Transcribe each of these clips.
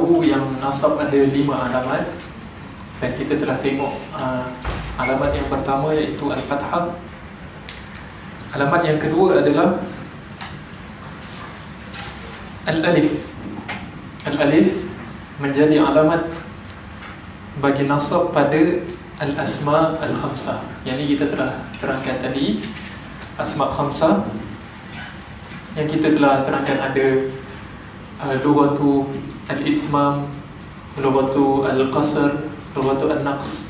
tahu yang nasab ada 5 alamat, dan kita telah tengok alamat yang pertama iaitu Al-Fathah. Alamat yang kedua adalah Al-Alif. Al-Alif menjadi alamat bagi nasab pada Al-Asma' Al-Khamsah. Yang ini kita telah terangkan tadi, Asma' Khamsah, yang kita telah terangkan ada Lughatu Al-Itsmam, Lughatu Al-Qasr, Lughatu Al-Naqs.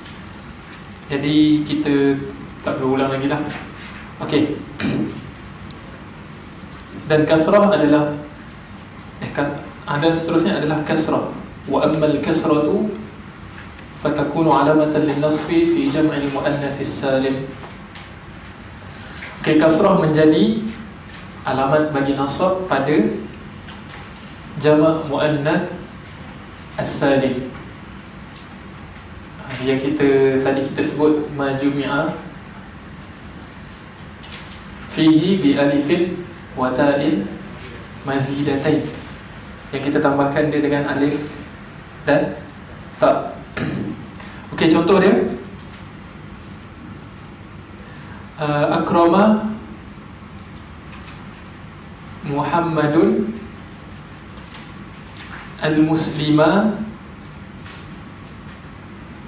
Jadi kita tak perlu ulang lagi dah. Okey. Dan kasrah adalah dan seterusnya adalah kasrah. Wa ammal kasratu fatakunu alamatan lin-nasbi fi jam'il muannats salim. Okey, kasrah menjadi alamat bagi nasab pada jamak muannats as-salim. Yang tadi kita sebut majumi'a fihi bi alifin wa ta'in mazidatain, yang kita tambahkan dia dengan alif dan ta. Okey, contoh dia akrama Muhammadun al-muslima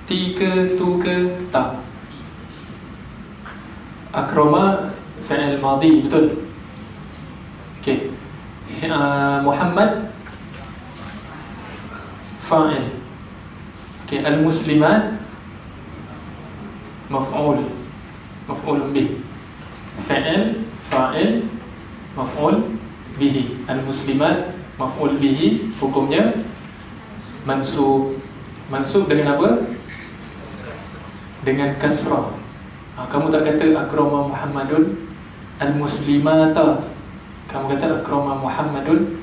tika tuka ta. Akrama fi'il madhi, betul. Okey. Muhammad fa'il. Okey, al-muslimat maf'ul bih. Fa'il, fa'il, maf'ul bihi. Al-muslimat maf'ul bihi, hukumnya mansub. Mansub dengan apa? Dengan kasrah. Kamu tak kata akrama Muhammadun al-muslimata, kamu kata akrama Muhammadun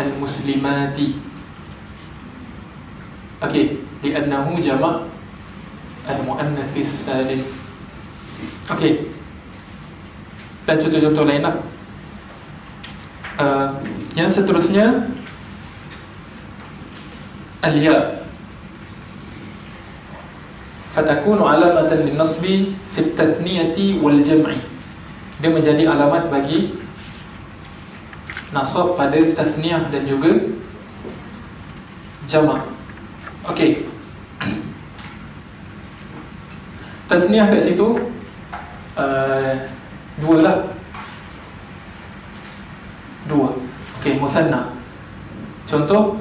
al-muslimati. Okey, li'annahu jama' al-muannats salim. Okey. Dan contoh-contoh lain lah. Yang seterusnya al-ya. Fatakunu alamatan lin-nasbi fi at-tathniyati wal jam'i. Dia menjadi alamat bagi nasab pada tasniyah dan juga jamak. Okey. Tasniyah kat situ dua lah. Dua. Okey, musanna. Contoh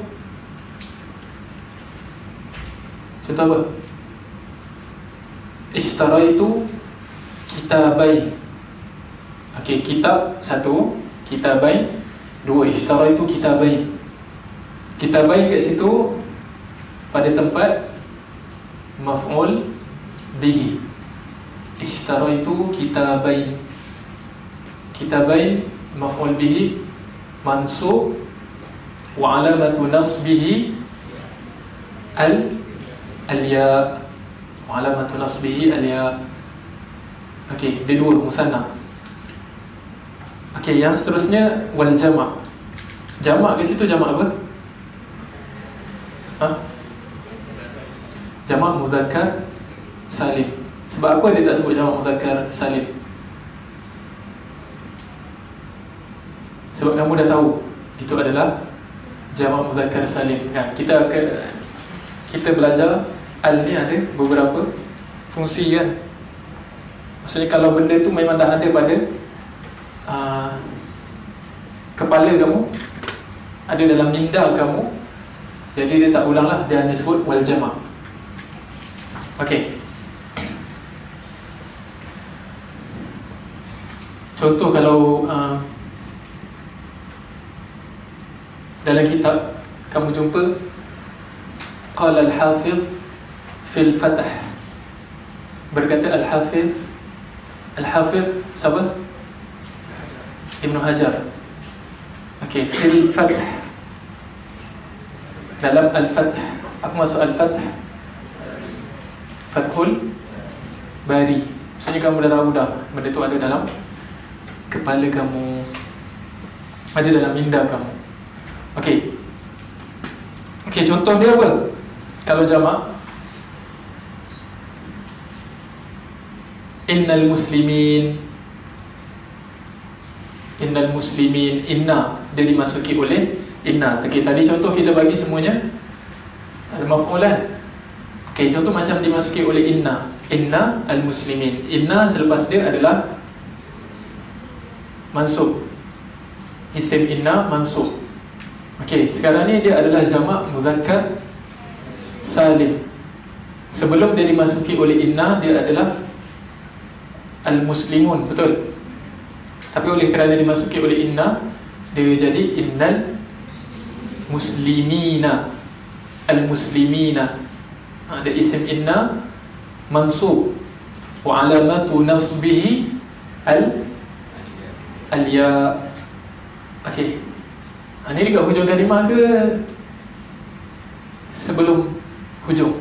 apa? Ishtaraitu kitabain. Okey, kitab satu, kitabain dua. Ishtaraitu kitabain. Kitabain kat situ pada tempat maf'ul bihi. Ishtaraitu kitabain. Kitabain maf'ul bihi mansub wa alamatu nasbihi al-ya. Alamatu nasbihi al-ya. Okey, dia dua musanna. Okey, yang seterusnya wal jama'. Jama' ke situ jama' apa? Jama' mudzakkar salim. Sebab apa dia tak sebut jama' mudzakkar salim? Sebab kamu dah tahu itu adalah jama' mudzakkar salim. Kita belajar al ni ada beberapa fungsi kan. Maksudnya kalau benda tu memang dah ada pada kepala kamu, ada dalam minda kamu, jadi dia tak ulang lah, dia hanya sebut wal jama'. Okey. Contoh kalau dalam kitab kamu jumpa qala al-hafiz fil fath. Berkata al-hafiz siapa? Ibnu Hajar. Okey, fil fath. Dalam al-fath. Apa maksud al-fath? Fathul Bari. Maksudnya kamu dah tahu dah benda tu ada dalam kepala kamu, ada dalam minda kamu. Okey. Okey, contoh dia apa? Kalau jamak, innal muslimin. Innal muslimin, inna dia dimasuki oleh inna. Okey, tadi contoh kita bagi semuanya al-maf'ulan. Okey, contoh macam dimasuki oleh inna. Inna al-muslimin. Inna selepas dia adalah mansub. Isim inna mansub. Okey, sekarang ni dia adalah jamak muzakkar salim. Sebelum dia dimasuki oleh inna, dia adalah al-muslimun, betul? Tapi oleh kerana dimasuki oleh inna, dia jadi innal muslimina. Al-muslimina. Ada isim inna mansub wa alamatu nasbihi al-ya. Okey. Ini dekat hujung kalimah ke sebelum hujung?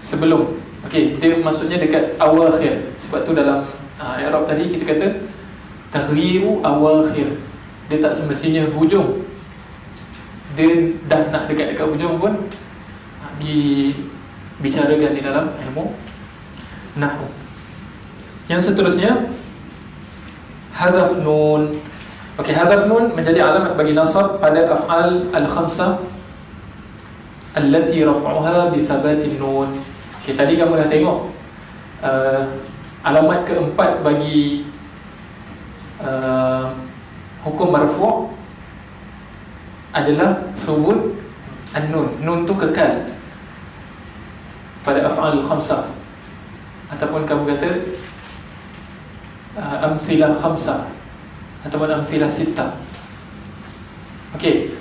Sebelum. Okey, dia maksudnya dekat awakhir. Sebab tu dalam i'rab tadi kita kata taghyiru awakhir. Dia tak semestinya hujung. Dia dah nak dekat-dekat hujung pun dibicarakan di dalam ilmu nahwu. Yang seterusnya hadzaf nun. Okey, hadzaf nun menjadi alamat bagi nasab pada af'al al-khamsah allati raf'uha bi thabatin nun. Okey, tadi kamu dah tengok alamat keempat bagi hukum marfu' adalah subut an-nun. Nun tu kekal pada af'al al-khamsah, ataupun kamu kata amthilah khamsah ataupun amthilah sittah. Okey,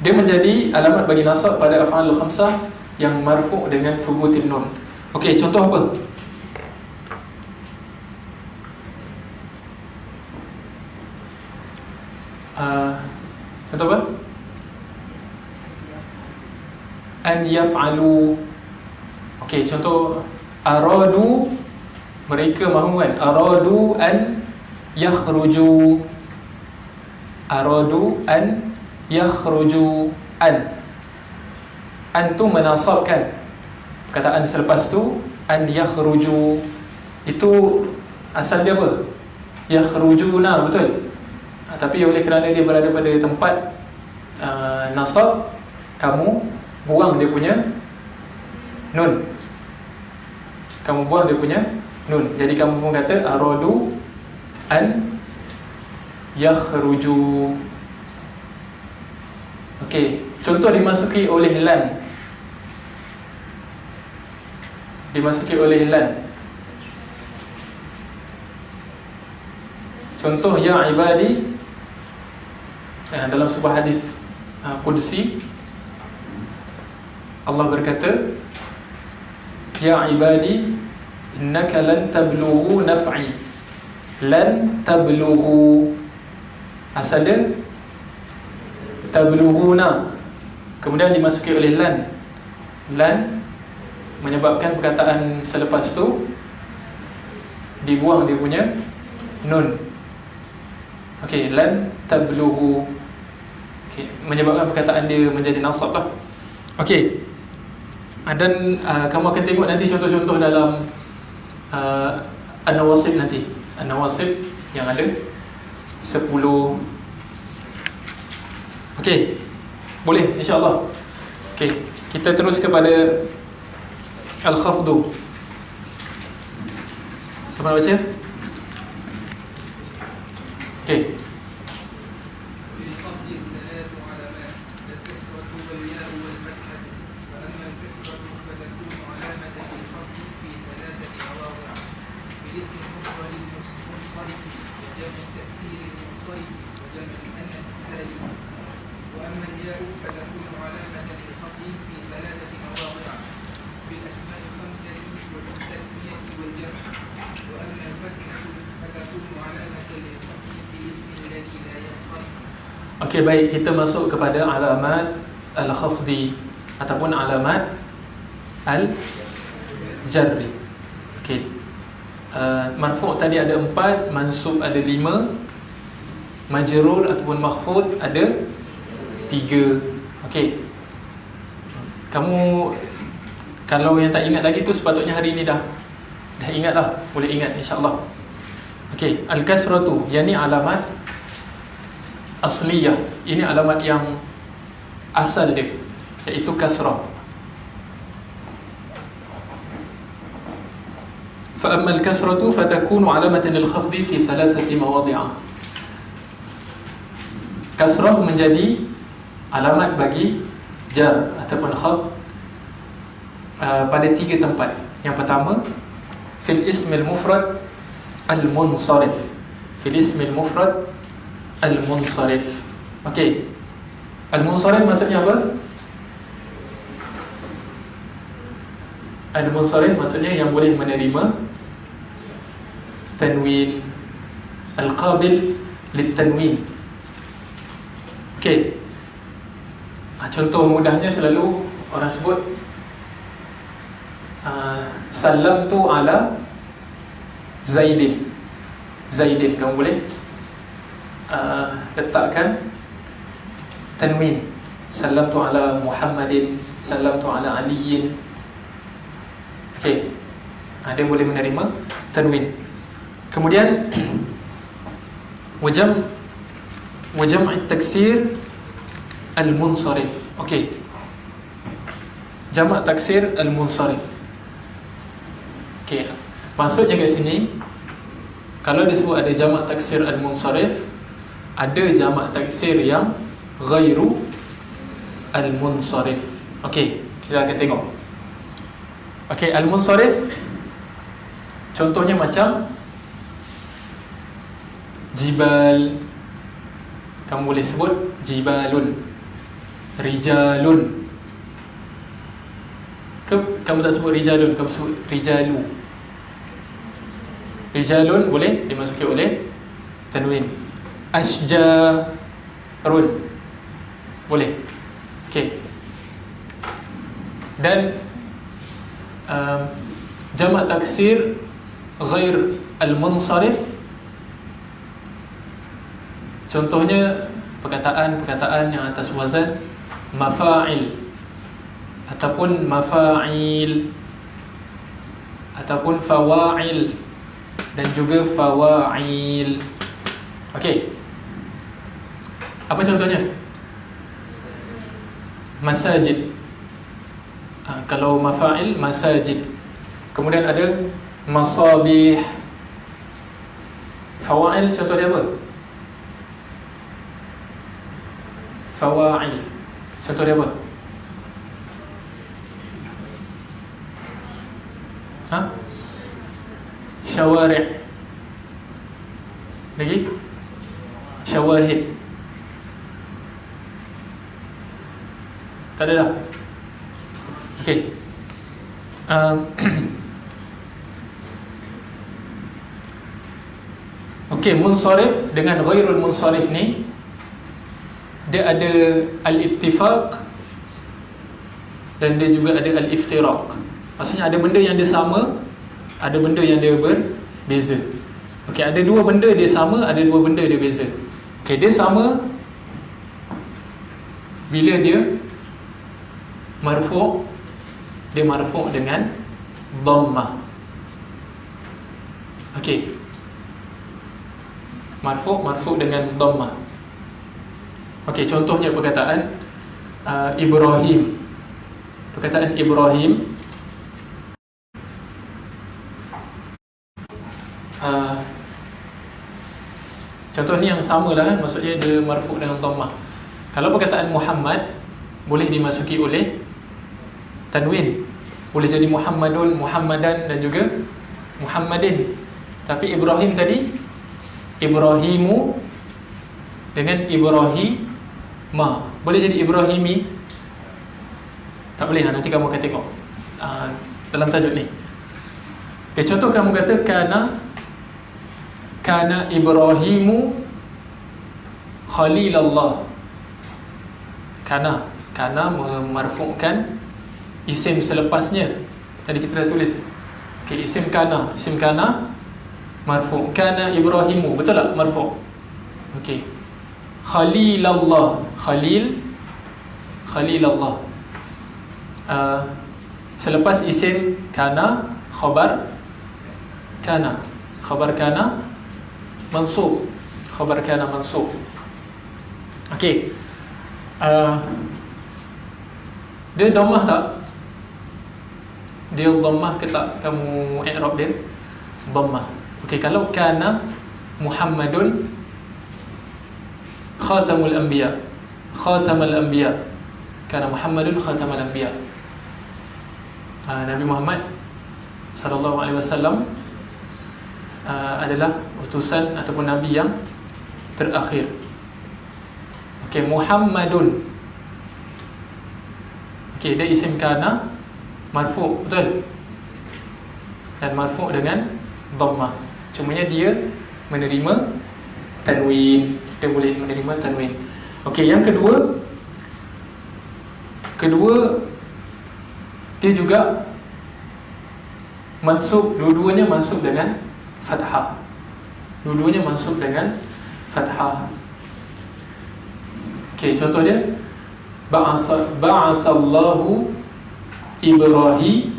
dia menjadi alamat bagi nasab pada af'al al-khamsah yang marfu' dengan subutin nun. Okey, contoh apa? Contoh apa? An yaf'alu. Okey, contoh aradu, mereka mahu kan? Aradu an yakhruju. Aradu an yakhruju. An tu menasabkan perkataan selepas tu, an yakhruju. Itu asal dia apa? Yakhrujuna, betul? Tapi oleh kerana dia berada pada tempat nasab, kamu buang dia punya nun. Kamu buang dia punya nun. Jadi kamu pun kata aradu an yakhruju. Okey, contoh dimasuki oleh lan. Dimasuki oleh lan. Contoh ya ibadi, dalam sebuah hadis qudsi Allah berkata, ya ibadi innaka lan tablughu naf'i. Lan tablughu, asal dia tablughuna, kemudian dimasuki oleh lan. Lan menyebabkan perkataan selepas tu dibuang dia punya nun. Okey, lan tablughu. Okey, menyebabkan perkataan dia menjadi nasab lah. Okey. Dan kamu akan tengok nanti contoh-contoh dalam an-nawasib nanti. An-nawasib yang ada 10. Okey, boleh insya-Allah. Okey, kita terus kepada al-khafdu. Siapa nak baca? Okey. Okey, baik, kita masuk kepada alamat al-khafdi ataupun alamat al-jarri. Okey, marfu' tadi ada 4, mansub ada 5, majrur ataupun makhfud ada 3. Okey. Kamu kalau yang tak ingat lagi tu sepatutnya hari ni dah ingat dah. Boleh ingat insya-Allah. Okey, al-kasratu yani alamat asliyah. Ini alamat yang asal dia, iaitu kasrah. Fa amma al-kasratu fatakunu alamatan lil-khafdi fi 3 mawadhi'a. Kasrah menjadi alamat bagi jar ataupun khafd pada 3 tempat. Yang pertama, fil ismil mufrad al-munsarif. Fil ismil mufrad al-munsarif. Okey. Al-munsarif maksudnya apa? Al-munsarif maksudnya yang boleh menerima tanwin, al-qabil lit-tanwin. Okey. Contoh mudahnya selalu orang sebut salam tu ala Zaidin. Zaidin, kamu boleh letakkan tanwin. Salam tu ala Muhammadin, salam tu ala Aliyin. Okey. Dia boleh menerima tanwin. Kemudian wajam at-taksir al-munsarif. Okey. Jamak taksir al-munsarif. Okey. Maksudnya kat sini, kalau disebut ada jamak taksir al-munsarif, ada jamak taksir yang ghairu al-munsarif. Okey, kita akan tengok. Okey, al-munsarif contohnya macam jibal. Kamu boleh sebut jibalun, rijalun. Kamu tak sebut rijalun, kamu sebut rijalu. Rijalun boleh dimasuki oleh tanwin. Ashjarun boleh. Okey. Dan jamak taksir ghair al-munsarif, contohnya perkataan-perkataan yang atas wazan mafa'il ataupun mafa'il ataupun fawa'il dan juga fawa'il. Okey. Apa contohnya? Masajid. Kalau mafa'il, masajid. Kemudian ada masabih. Fawa'il contoh dia apa? Fawa'il contoh dia apa? Syawari'. Lagi? Syawahid. Tak ada dah. Okey. Okey, munsarif dengan ghairul munsarif ni, dia ada al-ittifaq dan dia juga ada al-iftiraq. Maksudnya ada benda yang dia sama, ada benda yang dia berbeza. Okey, ada dua benda dia sama, ada dua benda dia beza. Okey, dia sama bila dia marfu', dia marfu' dengan dhammah. Okey. Marfu' dengan dhammah. Okey, contohnya perkataan Ibrahim. Perkataan Ibrahim contoh ni yang sama lah kan, maksudnya dia marfu' dengan dhammah. Kalau perkataan Muhammad boleh dimasuki oleh tanwin, boleh jadi Muhammadun, Muhammadan dan juga Muhammadin. Tapi Ibrahim tadi, Ibrahimu dengan Ibrahima. Boleh jadi Ibrahimi? Tak boleh, nanti kamu akan tengok dalam tajuk ni. Okay, contoh kamu kata Kana Ibrahimu Khalilallah. Kana memarfu'kan isim selepasnya. Tadi kita dah tulis. Okay, isim kana marfu'. Kana Ibrahimu, betul tak marfu'? Okey. Khalilallah. Khalilallah. Selepas isim kana, khabar kana. Khabar kana mansub. Khabar kana mansub. Okey. Dia dhammah tak? Dia dhammah ke tak? Kamu i'rab dia dhammah. Okey, kalau kana Muhammadun khatamul anbiya. Khatamul anbiya. Kana Muhammadun khatamul anbiya. Nabi Muhammad sallallahu alaihi wasallam adalah utusan ataupun nabi yang terakhir. Okey, Muhammadun. Okey, dia isim kana marfu', betul? Dan marfu' dengan dhammah. Cumanya dia menerima tanwin. Dia boleh menerima tanwin. Okey, yang kedua dia juga mansub, dua-duanya mansub dengan fathah. Dua-duanya mansub dengan fathah. Okey, contoh dia ba'atsallahu Ibrahima.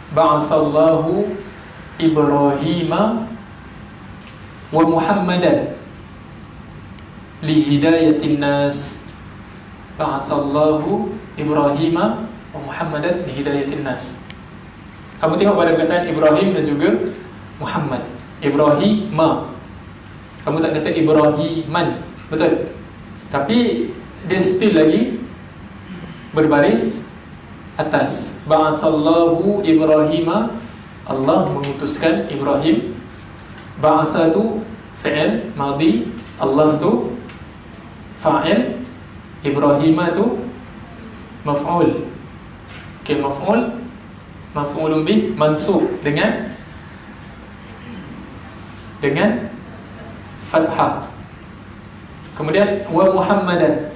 Ba'atsallahu Ibrahima wa Muhammadan li hidayatin nas. Ba'atsallahu Ibrahima wa Muhammadan li hidayatin nas. Kamu tengok pada perkataan Ibrahim dan juga Muhammad. Ibrahima. Kamu tak kata Ibrahiman, betul? Tapi dia still lagi berbaris atas. Ba'atsallahu Ibrahima, Allah mengutuskan Ibrahim. Ba'atsa tu fi'il madhi, Allah tu fa'il, Ibrahima tu maf'ul. Okey, maf'ulun bih mansub dengan fathah. Kemudian wa Muhammadan,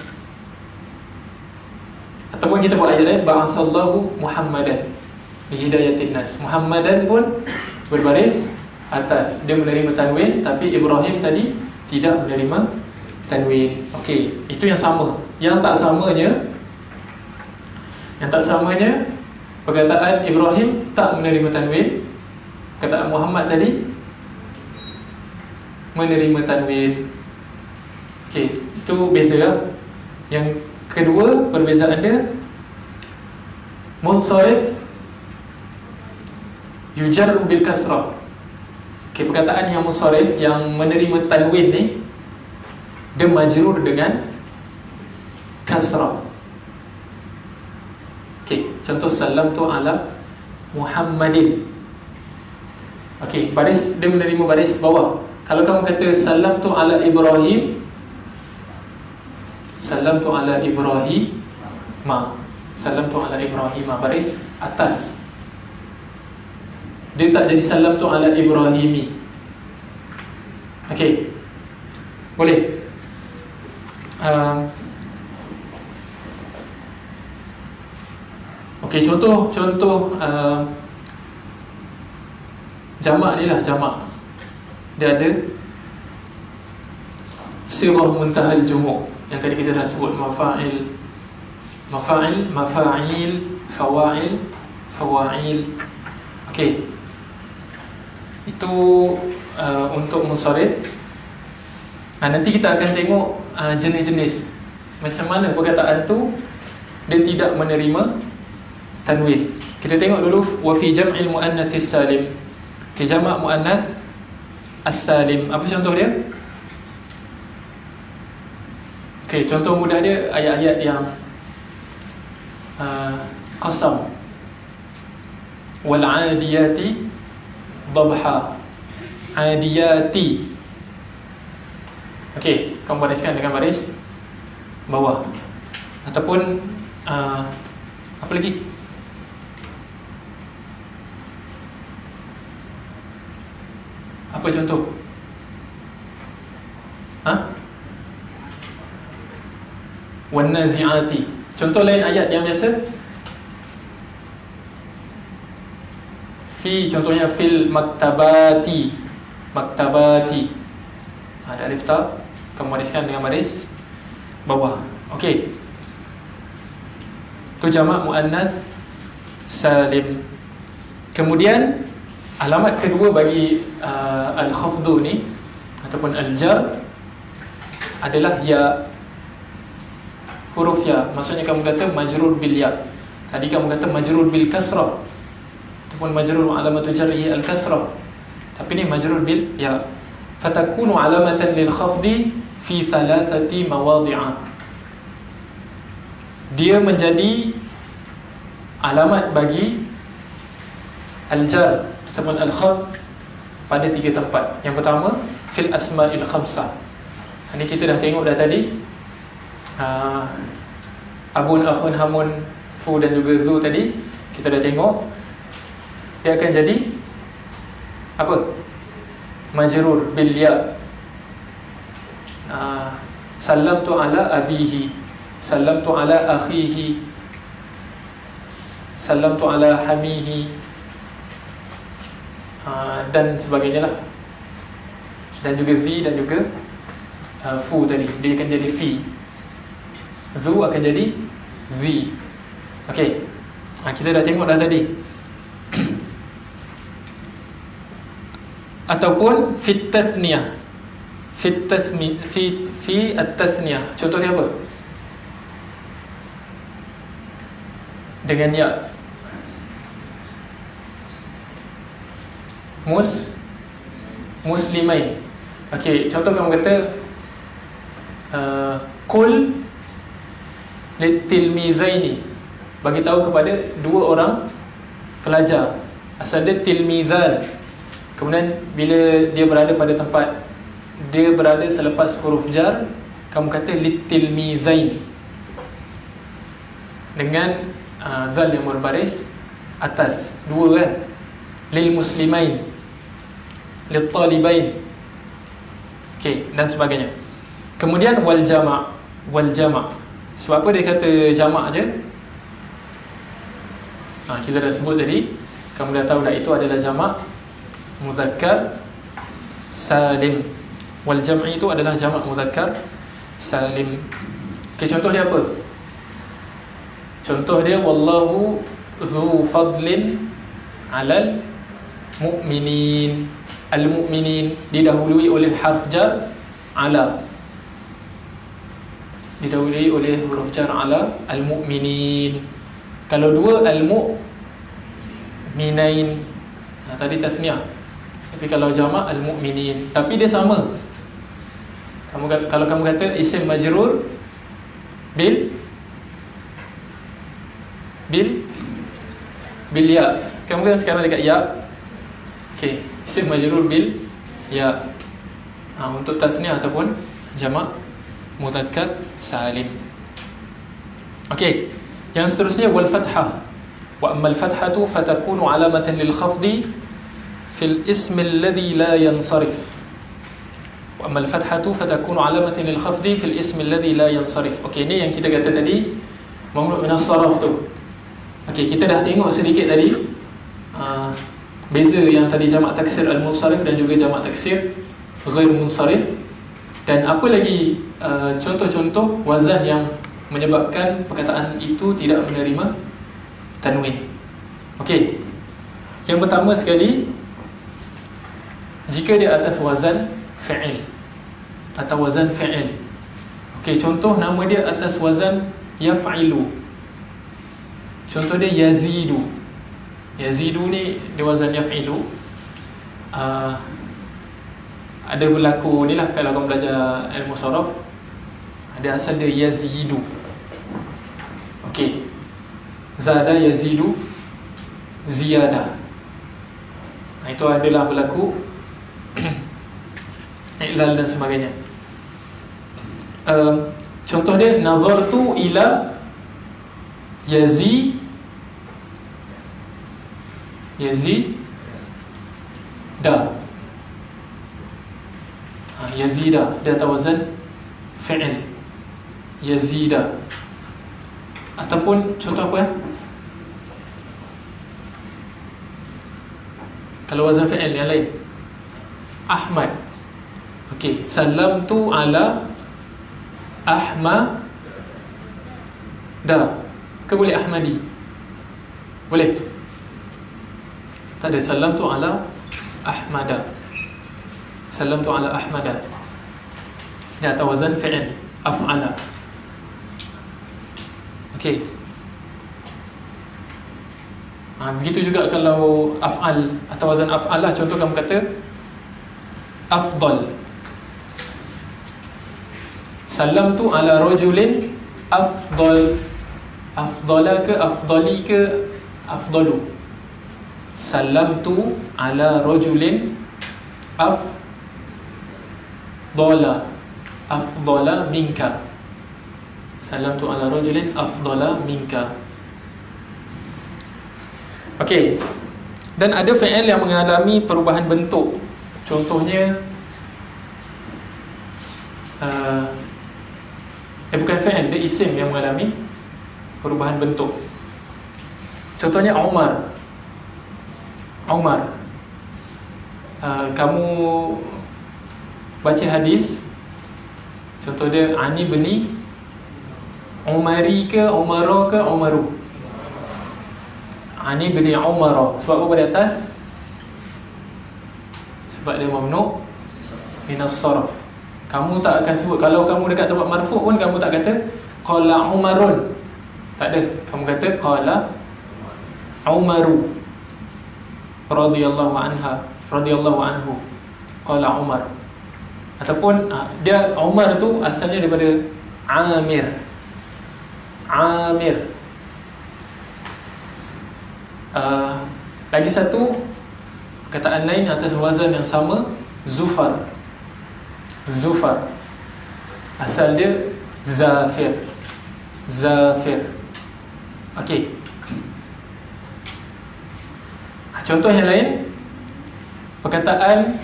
ataupun kita buat ayat lain, ba'atsallahu Muhammadan bi hidayatin nas. Muhammadan pun berbaris atas, dia menerima tanwin, tapi Ibrahim tadi tidak menerima tanwin. Okey, itu yang sama. Yang tak samanya perkataan Ibrahim tak menerima tanwin, perkataan Muhammad tadi menerima tanwin. Okey, itu beza lah. Yang kedua, perbezaan dia munsharif yujarru bil kasrah. Okey, perkataan yang munsharif, yang menerima tanwin ni, dia majrur dengan kasrah. Okey, contoh salam tu ala Muhammadin. Okey, baris, dia menerima baris bawah. Kalau kamu kata salam tu ala Ibrahim, salam tu ala Ibrahima, salam tu ala Ibrahima, baris atas. Dia tak jadi salam tu ala Ibrahimi. Okey, boleh. Okey, contoh jamak ni lah, jamak. Dia ada sirah muntahal jumu' yang tadi kita dah sebut, mafa'il, mafa'il, fawa'il, fawa'il. Okey, itu untuk munsharif. Nanti kita akan tengok jenis-jenis macam mana perkataan tu dia tidak menerima tanwin. Kita tengok dulu wa fi jam'il muannats salim. Okey, jamak muannats as-salim, apa contoh dia? Okey, contoh mudah dia ayat-ayat yang qasam. Wal 'adiyati dhabha. Adiyati. Okey, kamu bariskan dengan baris bawah. Ataupun apa lagi? Apa contoh? Wan nazi'ati. Contoh lain ayat yang biasa. Fi, contohnya fil maktabati. Maktabati. Ada alif ta, kamu bariskan dengan baris bawah. Okey. Tu jamak muannas salim. Kemudian alamat kedua bagi al-khafdu ni ataupun al-jar adalah ya, huruf ya. Maksudnya kamu kata majrur bil ya. Tadi kamu kata majrur bil kasrah ataupun majrur alamatu jarhi al-kasrah. Tapi ni majrur bil ya. Fatakunu alamatan lil khafdi fi thalathati mawadhi'a. Dia menjadi alamat bagi al-jar ataupun al-khafd pada 3 tempat. Yang pertama, fil asma'il khamsah. Ini kita dah tengok dah tadi. Abun, akhun, hamun, fu dan juga zu tadi kita dah tengok. Dia akan jadi apa? Majrur bil ya. Sallamtu ala abihi, sallamtu ala akhihi, sallamtu ala hamihi, dan sebagainya lah. Dan juga zi dan juga fu tadi, dia akan jadi fi. Zu akan jadi zi. Okey, kita dah tengok dah tadi. Ataupun fit tasniyah, fi at-tasniyah. Contoh dia apa? Dengan ya. Muslimain. Okey, contoh kamu kata qul litilmizaini, bagi tahu kepada 2 orang pelajar. Asal dia tilmizan. Kemudian bila dia berada pada tempat, dia berada selepas huruf jar, kamu kata litilmizain dengan zal yang berbaris atas 2 kan. Lil muslimain, lil talibain. Okey, dan sebagainya. Kemudian wal jama'. Wal jama'. Sebab apa dia kata jamak je? Kita dah sebut tadi, kamu dah tahu dah, itu adalah jamak mudzakkar salim. Wal jam'i itu adalah jamak mudzakkar salim. Okey, contoh dia apa? Contoh dia wallahu dzu fadlin 'alal mu'minin. Al-mu'minin didahului oleh harf jar ala, didahului oleh huruf jar ala, al-mu'minin. Kalau 2 al-mu'minain, tadi tasniah. Tapi kalau jamak al-mu'minin, tapi dia sama. Kalau kamu kata isim majrur bil ya, kamu kan sekarang dekat ya. Okey, isim majrur bil ya, untuk tasniah ataupun jamak mudzakkar salim. Okey, yang seterusnya wal fathah. Wa ammal fathatu fatakunu alamatan lil khafdi fil ism alladhi la yansarif. Wa ammal fathatu fatakunu alamatan lil khafdi fil ism alladhi la yansarif. Okey, ni yang kita kata tadi mamnu' min as-sarf tu. Okey, kita dah tengok sedikit tadi beza yang tadi jamak taksir al-munsarif dan juga jamak taksir ghair munsarif. Dan apa lagi contoh-contoh wazan yang menyebabkan perkataan itu tidak menerima tanwin. Okey, yang pertama sekali, jika dia atas wazan fi'il atau wazan fi'il. Okey, contoh nama dia atas wazan yaf'ilu. Contoh dia yazidu. Yazidu ni dia wazan yaf'ilu. Ada berlaku ni lah, kalau kamu belajar ilmu saraf, ada asal dia yazidu. Okey, zada yazidu ziyadah. Itu adalah berlaku iklal dan sebagainya. Contoh dia nazartu ila yazida. Yazida dia atas wazan fi'il, yazida. Ataupun contoh apa ya? Kalau wazan fi'il yang lain, Ahmad Okey, salamtu ala Ahmada. Ke boleh Ahmadi? Boleh? Tak ada. Salamtu ala Ahmada. Salamtu ala Ahmada. Dia atau wazan fi'il, af'ala. Okey. Begitu juga kalau af'al atau wazan af'al lah. Contoh kamu kata afdal. Salamtu ala rajulin afdal. Afdala ke afdali ke afdalu? Salamtu ala rajulin afdala. Afdala minka. Salamtu ala rajulin afdala minka. Okey. Dan ada fi'il yang mengalami perubahan bentuk. Contohnya bukan fi'il, dia isim yang mengalami perubahan bentuk. Contohnya Umar. Umar. Kamu baca hadis, contoh dia Ani beni Umari ke Umara ke Umaru? Ani beni Umara. Sebab apa pada atas? Sebab dia mamnu' minas sarf. Kamu tak akan sebut, kalau kamu dekat tempat marfu' pun kamu tak kata qala Umarun. Tak ada. Kamu kata qala Umaru radhiyallahu anha, radhiyallahu anhu, qala Umar. Ataupun dia Umar tu asalnya daripada Amir. Amir. Lagi satu perkataan lain atas wazan yang sama, Zufar. Zufar. Asal dia Zafir. Zafir. Okey. Contoh yang lain, perkataan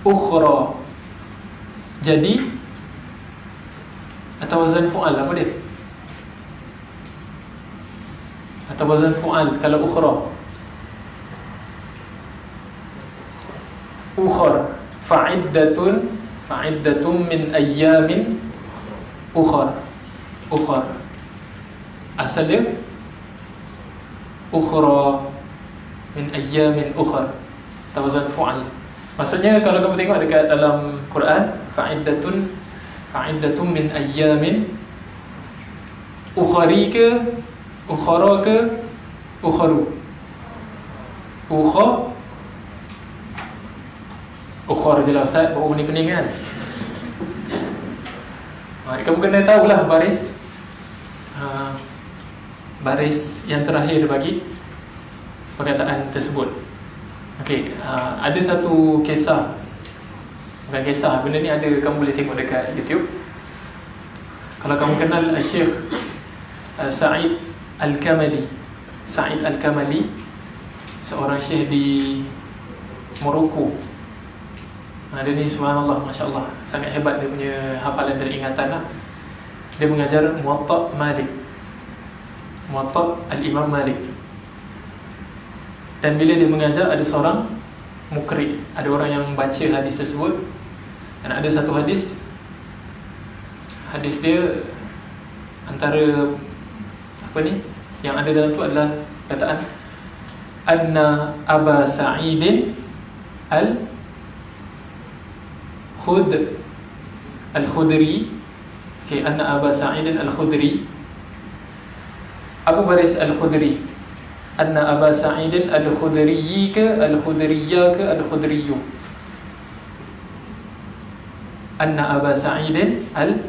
ukhra. Jadi atau wazan fu'al, apa dia? Atau wazan fu'al kalau ukhra. Ukhar. Fa'iddatun min ayyamin ukhar. Ukhar. Asal dia ukhra min ayyamin ukhar. Atau wazan fu'al. Maksudnya kalau kamu tengok dekat dalam Quran, fa'iddatun min ayyamin ukhari ke ukhara ke ukharu? Ukhar je lah Ustaz, baru ni pening kan. Kamu kena tahulah baris baris yang terakhir bagi perkataan tersebut. Okey, ada satu kisah. Bukan kisah, benda ni ada, kamu boleh tengok dekat YouTube. Kalau kamu kenal Syekh Sa'id Al-Kamali. Sa'id Al-Kamali, seorang syekh di Morocco. Dia ni subhanallah, masya-Allah, sangat hebat dia punya hafalan dan ingatan lah. Dia mengajar Muwatta' Malik, Muwatta' Al-Imam Malik. Dan bila dia mengajar, ada seorang mukri, ada orang yang baca hadis tersebut. Dan ada satu hadis, hadis dia antara apa ni, yang ada dalam tu adalah kataan anna Aba Sa'idin Al-Khudri. Okay, anna Aba Sa'idin Al-Khudri. Abu Baris Al-Khudri. Anna Aba Sa'idin Al-Khudri ke Al-Khudriyya ke Al-Khudriyu? Anna Aba Sa'idin Al-Khudri.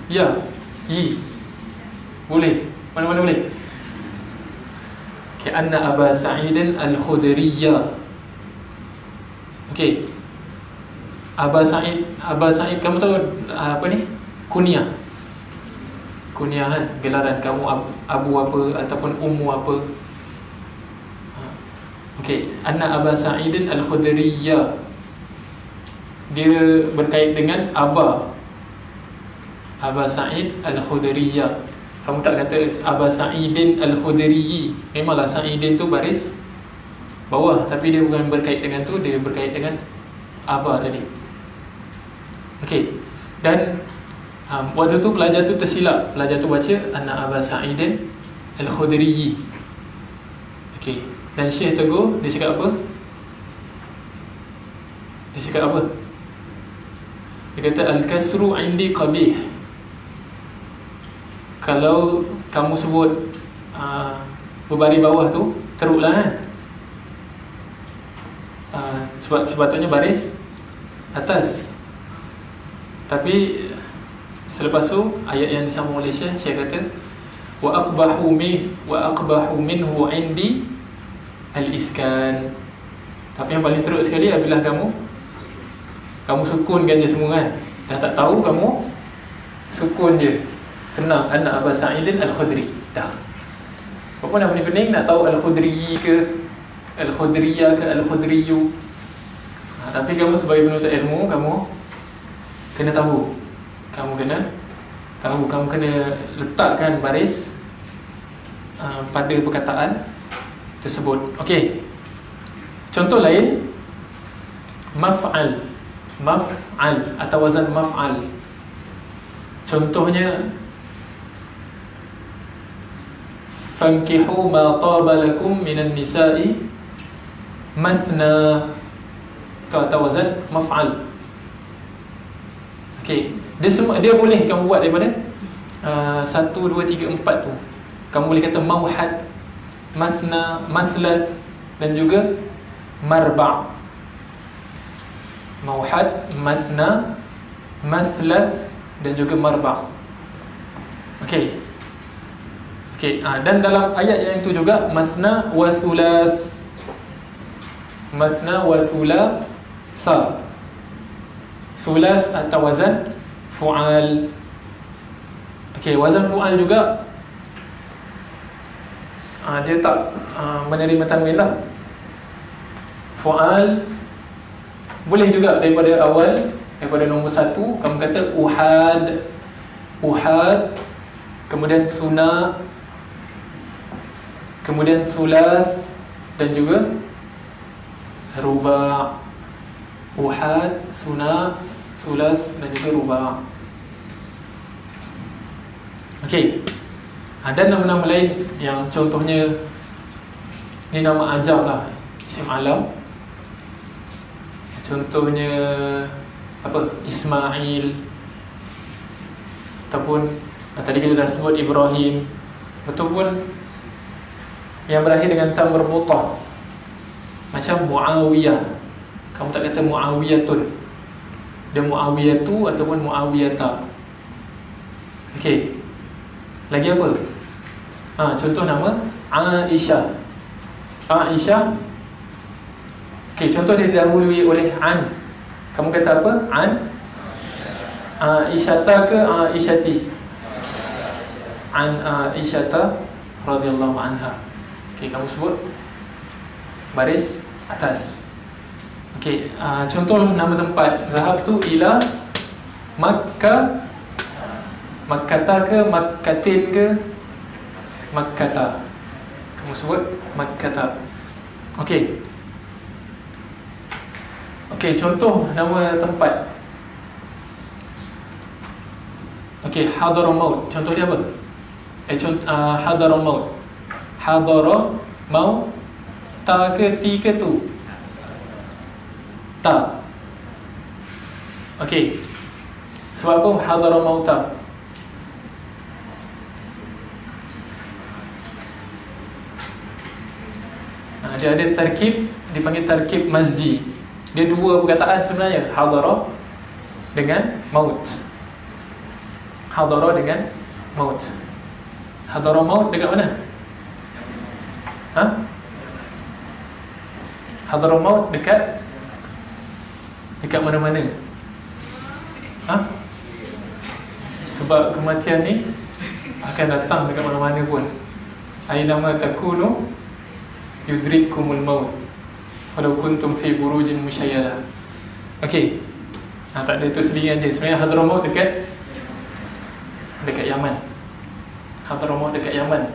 Ya, yi. Boleh. Mana-mana boleh. Okay, anna Aba Sa'idin Al-Khudriyya. Okay. Aba Sa'id, kamu tahu apa ni? Kunyah. Kunyahan, gelaran kamu abu apa ataupun ummu apa. Okey, anna Aba Sa'idin Al-Khudriyya. Dia berkait dengan Aba Sa'id Al-Khudriyya. Kamu tak kata Aba Sa'idin Al-Khudriyyi. Memanglah Sa'idin tu baris bawah, tapi dia bukan berkait dengan tu, dia berkait dengan aba tadi. Okey. Dan waktu tu pelajar tu tersilap. Pelajar tu baca anna Aba Sa'idin Al-Khudri. Okey. Dan Syekh tegur, dia cakap apa? Dia cakap apa? Dia kata al-kasru indi qabih. Kalau kamu sebut berbaris bawah tu teruklah kan. Sepatutnya baris atas. Tapi selepas tu ayat yang disambung oleh Syekh kata wa aqbahu minhu indi al-iskan. Tapi yang paling teruk sekali apabila kamu sukunkan je semua kan. Dah tak tahu, kamu sukun je. Senang, anak Aba Sa'idin Al-Khudri. Dah. Apa nak pening-pening nak tahu Al-Khudri ke Al-Khudriyah ke Al-Khudriyu. Tapi kamu sebagai penuntut ilmu, kamu kena tahu. Kamu kena letakkan baris pada perkataan tersebut. Okey. Contoh lain, maf'al atau wazan maf'al. Contohnya fankihu ma taba lakum minan nisa'i mathna, atau wazan maf'al. Okey, dia boleh kamu buat daripada 1 2 3 4 tu. Kamu boleh kata mauhad, mathna, mathlas dan juga marba'. Mauhad, mathna, mathlas dan juga marba'. Okey. Dan dalam ayat yang itu juga mathna wa thulas. Mathna wa thulatha. Thulas atau wazan fu'al. Okey, wazan fu'al juga dia tak menerima tanwin lah. Fu'al boleh juga daripada awal, daripada nombor 1 kamu kata uhad, kemudian suna, kemudian sulas dan juga ruba'. Uhad, suna, sulas dan juga ruba'. Okey. Dan nama-nama lain yang contohnya ni nama ajam lah, isim alam. Contohnya apa? Ismail, ataupun tadi kita dah sebut Ibrahim, ataupun yang berakhir dengan ta marbutah macam Muawiyah. Kamu tak kata Muawiyatun, dia Muawiyatu ataupun Muawiyata. Okey. Lagi apa? Contoh nama Aisyah. Okey, contoh dia didahului oleh an. Kamu kata apa? An Aisyata ke Aisyati? An Aisyata radhiyallahu anha. Okey, kamu sebut baris atas. Okey, contoh nama tempat. Zahabtu ila Makkah. Makkata ke Makkatin ke Makkata. Kamu sebut Makkata. Okey. Okey, contoh nama tempat. Okey, Hadramaut. Contoh dia apa? Hadramaut. Hadramaut. Ta ke ti ke tu? Ta. Okey. Sebab apa Hadramauta? Dia ada tarkib, dipanggil tarkib mazji. Dia dua perkataan sebenarnya, hadara dengan maut. Hadara dengan maut. Hadara maut dekat mana? Hadara maut dekat mana-mana. Sebab kematian ni akan datang dekat mana-mana pun. Aynama takunu yudrikkumul maut walau kuntum fi burujin musyayyadah. Okey. Tak ada itu selingan je. Sebenarnya Hadramaut dekat Yaman. Hadramaut dekat Yaman.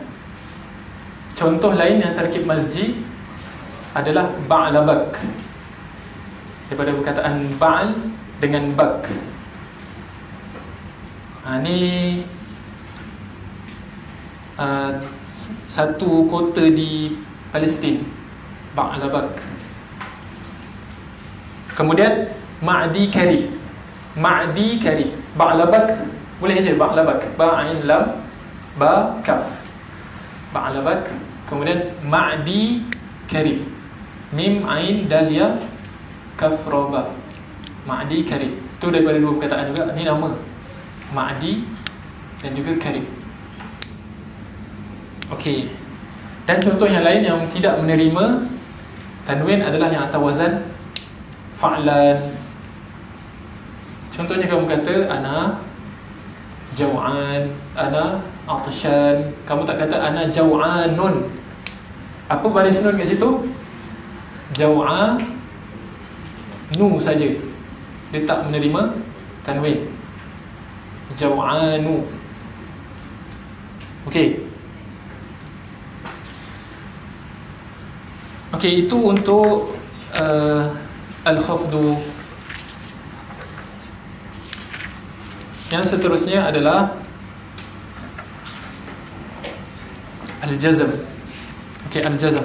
Contoh lain yang tarkib masjid adalah ba'labak, daripada perkataan ba'al dengan bak. Ni satu kota di Palestin, Ba'labak. Kemudian Ma'di Kari, Ma'di Kari, Ba'labak boleh je, Ba'labak, Ba'in lam ba kaf, Ba'labak. Kemudian Ma'di Kari, mim ain dal ya kaf ra ba, Ma'di Kari. Itu daripada dua perkataan juga. Ni nama Ma'di dan juga Kari. Okey. Dan contoh yang lain yang tidak menerima tanwin adalah yang atas wazan fa'lan. Contohnya kamu kata ana jaw'an, ana atashan. Kamu tak kata ana jaw'anun. Apa baris nun kat situ? Jaw'anu saja. Dia tak menerima tanwin. Jaw'anu. Okey. Okey, itu untuk al-khafdu. Yang seterusnya adalah al-jazm. Okey, al-jazm.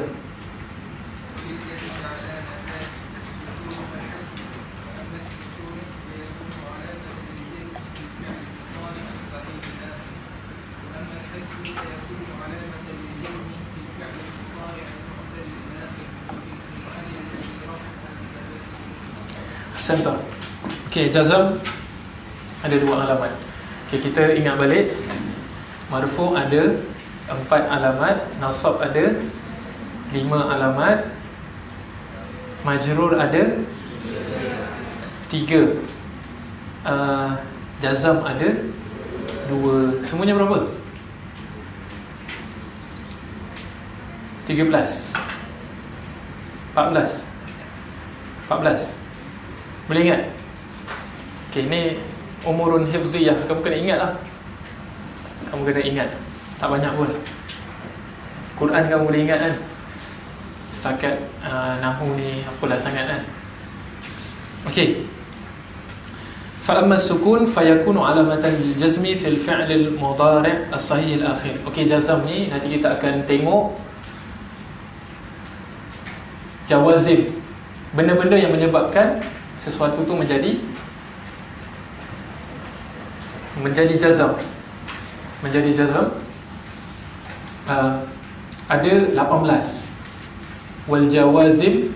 Center. Okey, jazm ada dua alamat. Okey, kita ingat balik. Marfu' ada 4 alamat, nasab ada 5 alamat, majrur ada 3, jazm ada 2. Semuanya berapa? 13, 14. Boleh ingat? Okey, ni umurun hifziyah. Kamu kena ingat lah. Kamu kena ingat. Tak banyak pun. Quran kamu boleh ingat kan? Setakat nahu ni apalah sangat kan? Okey. Fa amma sukun fayakunu alamatan lil jazmi fil fi'l al mudhari' as sahih al akhir. Okey, jazm ni nanti kita akan tengok jawazim, benda-benda yang menyebabkan sesuatu tu menjadi jazm. Menjadi jazm ada 18. Wal jawazim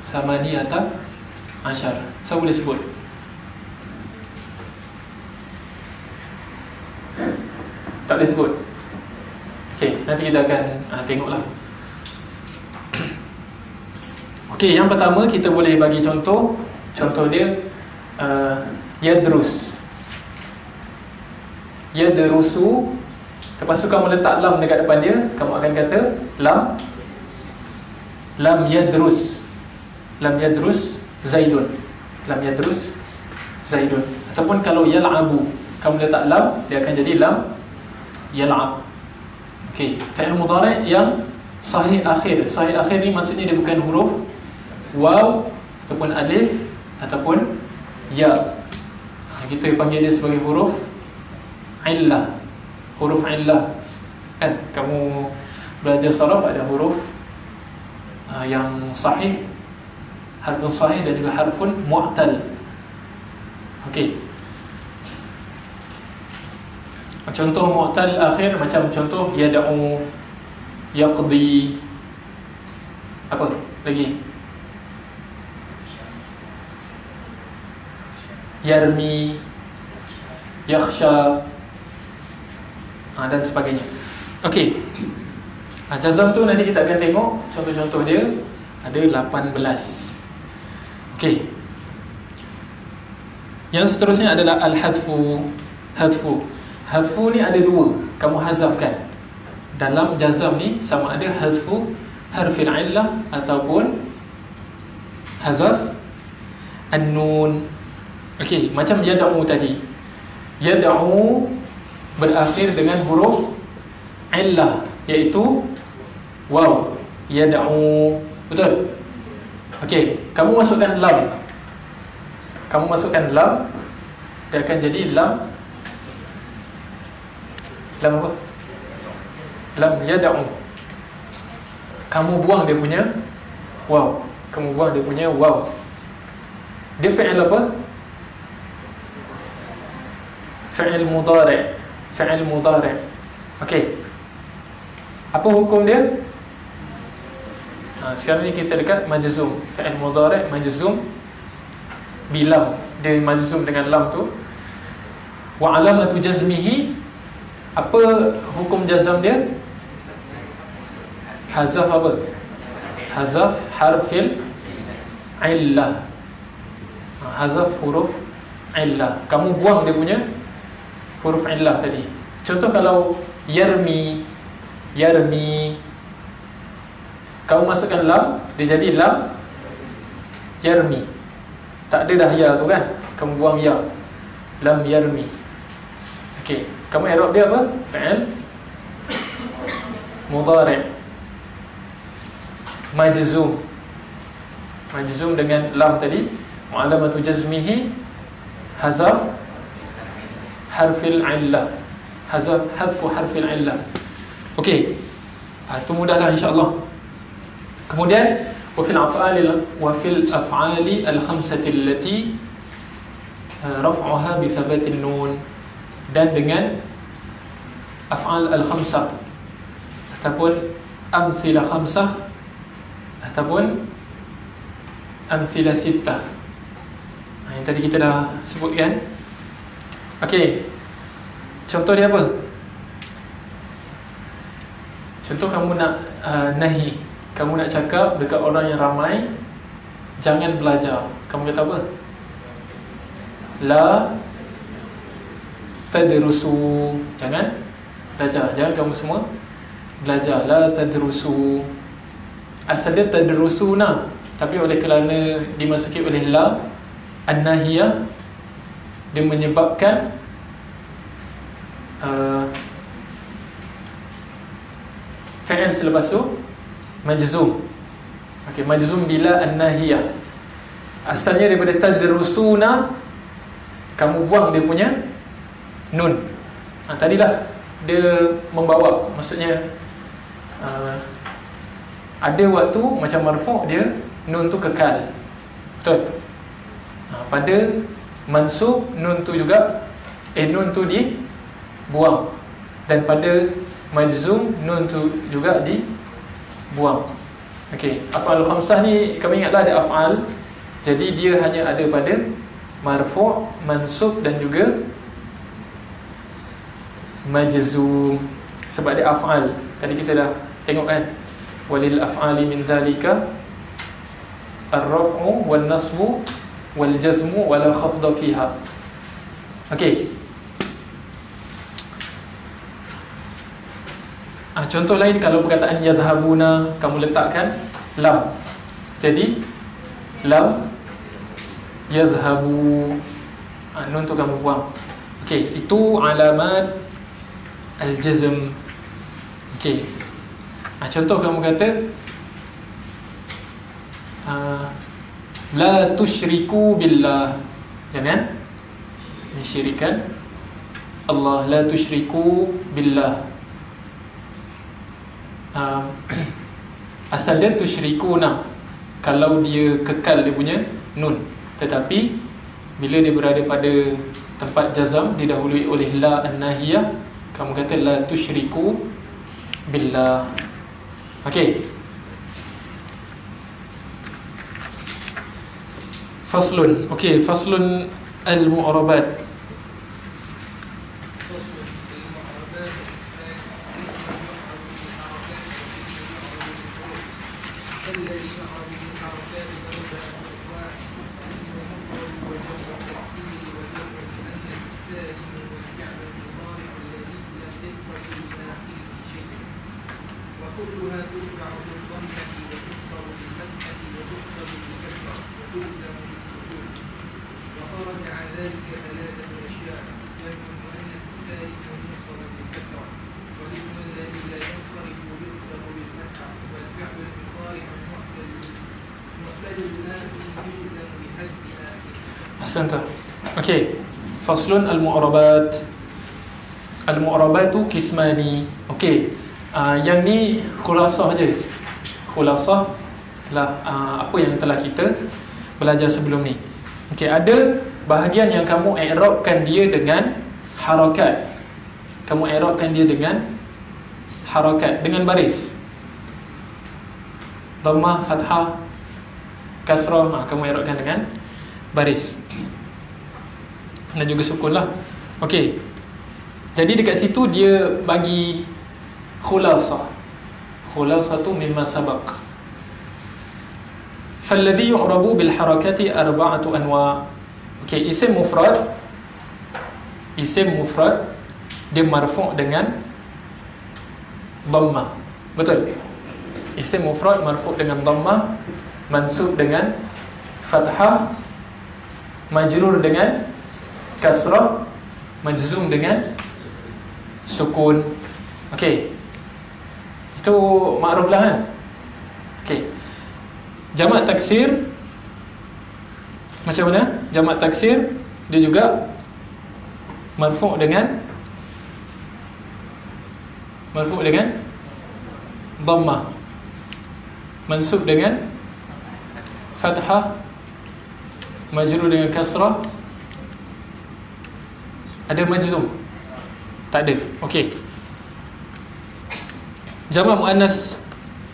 samaniyata asyar. Saya boleh sebut. Tak boleh sebut. Okey, nanti kita akan tengoklah. Okey, yang pertama kita boleh bagi contoh. Contoh dia yadrus. Yadrusu. Lepas tu kamu letak lam dekat depan dia, kamu akan kata lam yadrus. Lam yadrus Zaidun. Lam yadrus Zaidun. Ataupun kalau yal'abu, kamu letak lam, dia akan jadi lam yal'ab. Okey, fi'il mudhari' yang sahih akhir. Sahih akhir ni maksudnya dia bukan huruf waw ataupun alif ataupun ya. Kita panggil dia sebagai huruf illah. Huruf illah. Kan kamu belajar saraf ada huruf yang sahih, harfun sahih dan juga harfun mu'tal. Okey. Contoh mu'tal akhir macam contoh yad'u, yaqdi. Apa lagi? Yarmi, yakhsha, dan sebagainya. Okey. Jazm tu nanti kita akan tengok contoh-contoh dia. Ada 18. Okey. Yang seterusnya adalah al-hadfu. Hadfu ni ada dua. Kamu hazafkan. Dalam jazm ni sama ada hadfu harfil illah ataupun hazaf an-nun. Okey, macam yad'u tadi. Yad'u berakhir dengan huruf illah, iaitu waw. Yad'u Betul? Okey, kamu masukkan lam. Kamu masukkan lam, dia akan jadi lam apa? Lam yad'u. Kamu buang dia punya waw. Kamu buang dia punya waw. Dia fi'il apa? Fi'il mudhari'. Fi'il mudhari'. Okey. Apa hukum dia? Sekarang ni kita dekat majzum. Fi'il mudhari' majzum bilam. Dia majzum dengan lam tu. Wa alamatu jazmihi, apa hukum jazam dia? Hazaf apa? Hazaf harfil illah. Hazaf huruf illah. Kamu buang dia punya huruf illah tadi. Contoh kalau yarmi, kamu masukkan lam, dia jadi lam yarmi. Tak ada dah ya tu kan, kamu buang ya, lam yarmi. Okey, kamu i'rab dia apa? Fi'il mudhari' majzum. Majzum dengan lam tadi. Wa alamatu jazmihi hazaf harfil illah. Hadfu harfil illah. Okey, itu mudahlah insya-Allah. Kemudian wa fil af'ali al-khamsati allati raf'uha bi thabatin nun, dan dengan af'al al-khamsah ataupun amthila khamsah ataupun amthila sittah. Yang tadi kita dah sebutkan. Okey, contoh dia apa? Contoh kamu nak nahi, kamu nak cakap dekat orang yang ramai, jangan belajar. Kamu kata apa? La tadrusu, jangan belajar. Jangan kamu semua belajar. La tadrusu. Asal dia tadrusuna, tapi oleh kerana dimasuki oleh la an-nahiyah, dia menyebabkan fi'il selepas tu majzum. Okey, majzum bila an-nahiyah. Asalnya daripada tadrusuna, kamu buang dia punya nun. Tadilah dia membawa, maksudnya ada waktu macam marfu' dia nun tu kekal. Betul? Pada mansub nun tu juga nun tu dibuang, dan pada majzum nun tu juga dibuang. Okey, af'al khamsah ni kami ingatlah ada af'al. Jadi dia hanya ada pada marfu', mansub dan juga majzum. Sebab dia af'al. Tadi kita dah tengok kan, walil af'ali min zalika ar-raf'u wan nasbu wal jazmu wala khafda fiha. Okey. Contoh lain, kalau perkataan yadhhabuna, kamu letakkan lam. Jadi lam yazhabu, nun tu kamu buang. Okey, itu alamat al-jazm. Okey. Contoh kamu kata la tusyriku billah, jangan mensyirikkan Allah. La tusyriku billah. Asal dia tusyrikuna kalau dia kekal dia punya nun, tetapi bila dia berada pada tempat jazam didahului oleh la an-nahiyah, kamu kata la tusyriku billah. Okey. Faslun. Okey, faslun al-mu'rabat. Ahsanta. Okey. Faslun al-mu'rabat. Al-mu'rabatu qismani. Okey. Yang ni khulasah je. Khulasah lah apa yang telah kita belajar sebelum ni. Okey, ada bahagian yang kamu i'rabkan dia dengan harakat. Kamu i'rabkan dia dengan harakat, dengan baris. Dhammah, fathah, kasrah, kamu i'rabkan dengan baris. Dan juga sukun lah. Okey. Jadi dekat situ dia bagi khulasah. Khulasah tu mimma sabaq. فالذي يعرب بالحركات أربعة أنواع. Okey, isim mufrad. Isim mufrad dia marfu' dengan dhammah. Betul? Isim mufrad marfu' dengan dhammah, mansub dengan fathah, majrur dengan kasrah, majzum dengan sukun. Okey. Itu makruf lah kan? Okey. Jamak taksir macam mana? Jamak taksir dia juga marfu' dengan dhammah, mansub dengan fathah, majrur dengan kasrah. Ada majzum? Tak ada. Okey. Jamak muannas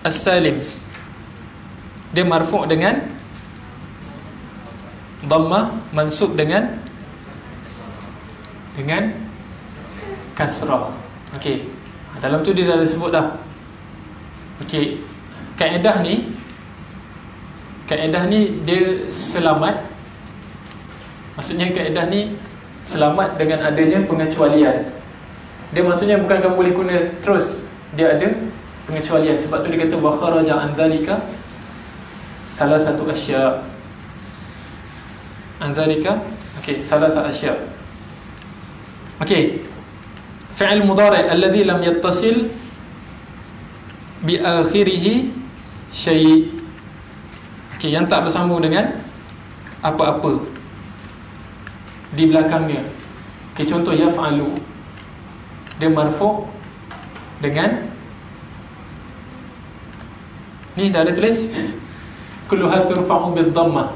as-salim dia marfu' dengan dhammah, mansub dengan kasrah. Okey. Dalam tu dia dah sebut dah. Okey. Kaedah ni dia selamat. Maksudnya kaedah ni selamat dengan adanya pengecualian. Dia maksudnya bukan kamu boleh guna terus, dia ada pengecualian. Sebab tu dia kata wa kharaja an dzalika salah satu asya. An dzalika, okey, salah satu asya. Okey. Fi'il mudhari' alladhi lam yattasil bi akhirih syai'. Okey, yang tak bersambung dengan apa-apa di belakangnya. Okey, contoh yaf'alu dia marfu' dengan ni dah ada tulis kulluha turfa'u bid-dhammah,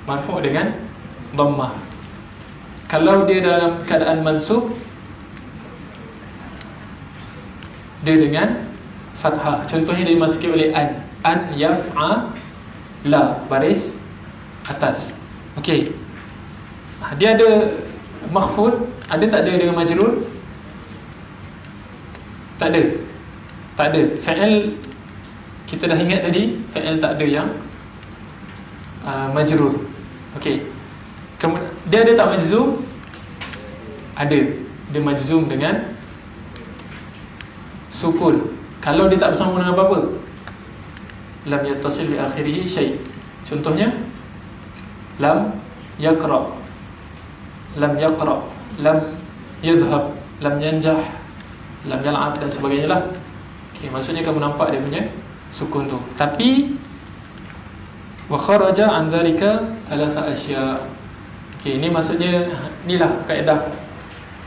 marfu' dengan dhammah. Kalau dia dalam keadaan mansub dia dengan fathah. Contohnya dia dimasuki oleh an yaf'ala, baris atas. Okey. Dia ada makhfud, ada tak ada dengan majrur? Tak ada. Tak ada. Fi'il kita dah ingat tadi, fi'il tak ada yang majrur. Okey. Dia ada tak majzum? Ada. Dia majzum dengan sukun. Kalau dia tak bersambung dengan apa-apa, lam yattasil bi akhirih syai'. Contohnya lam yaqra, lam yaqra, lam yadhhab, lam yanjah, lam yal'ab dan sebagainya lah. Okey, maksudnya kamu nampak dia punya sukun tu. Tapi wa kharaja an dzalika thalatha asya'. Okey, ini maksudnya inilah kaedah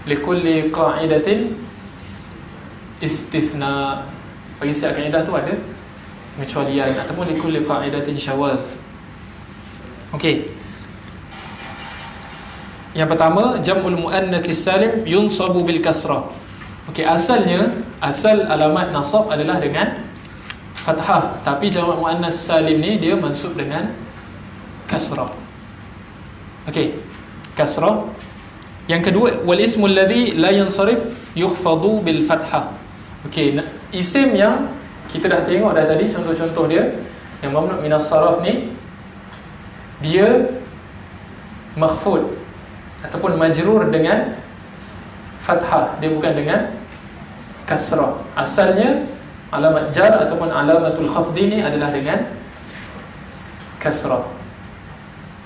likulli qa'idatin istithna. Bagi setiap kaedah tu ada pengecualian ataupun likulli qa'idatin syawaz. Okey. Yang pertama, jam'ul muannats salim yunsabu bil kasrah. Okey, asalnya asal alamat nasab adalah dengan fathah, tapi jamak muannats salim ni dia mansub dengan kasrah. Okey, kasrah. Yang kedua, wal ismul ladzi la yansarif yukhfadu bil fathah. Okey, isim yang kita dah tengok dah tadi contoh-contoh dia yang mamnu' minas saraf ni, dia makhfud ataupun majrur dengan fathah, dia bukan dengan kasrah. Asalnya alamat jar ataupun alamatul khafdi ni adalah dengan kasrah.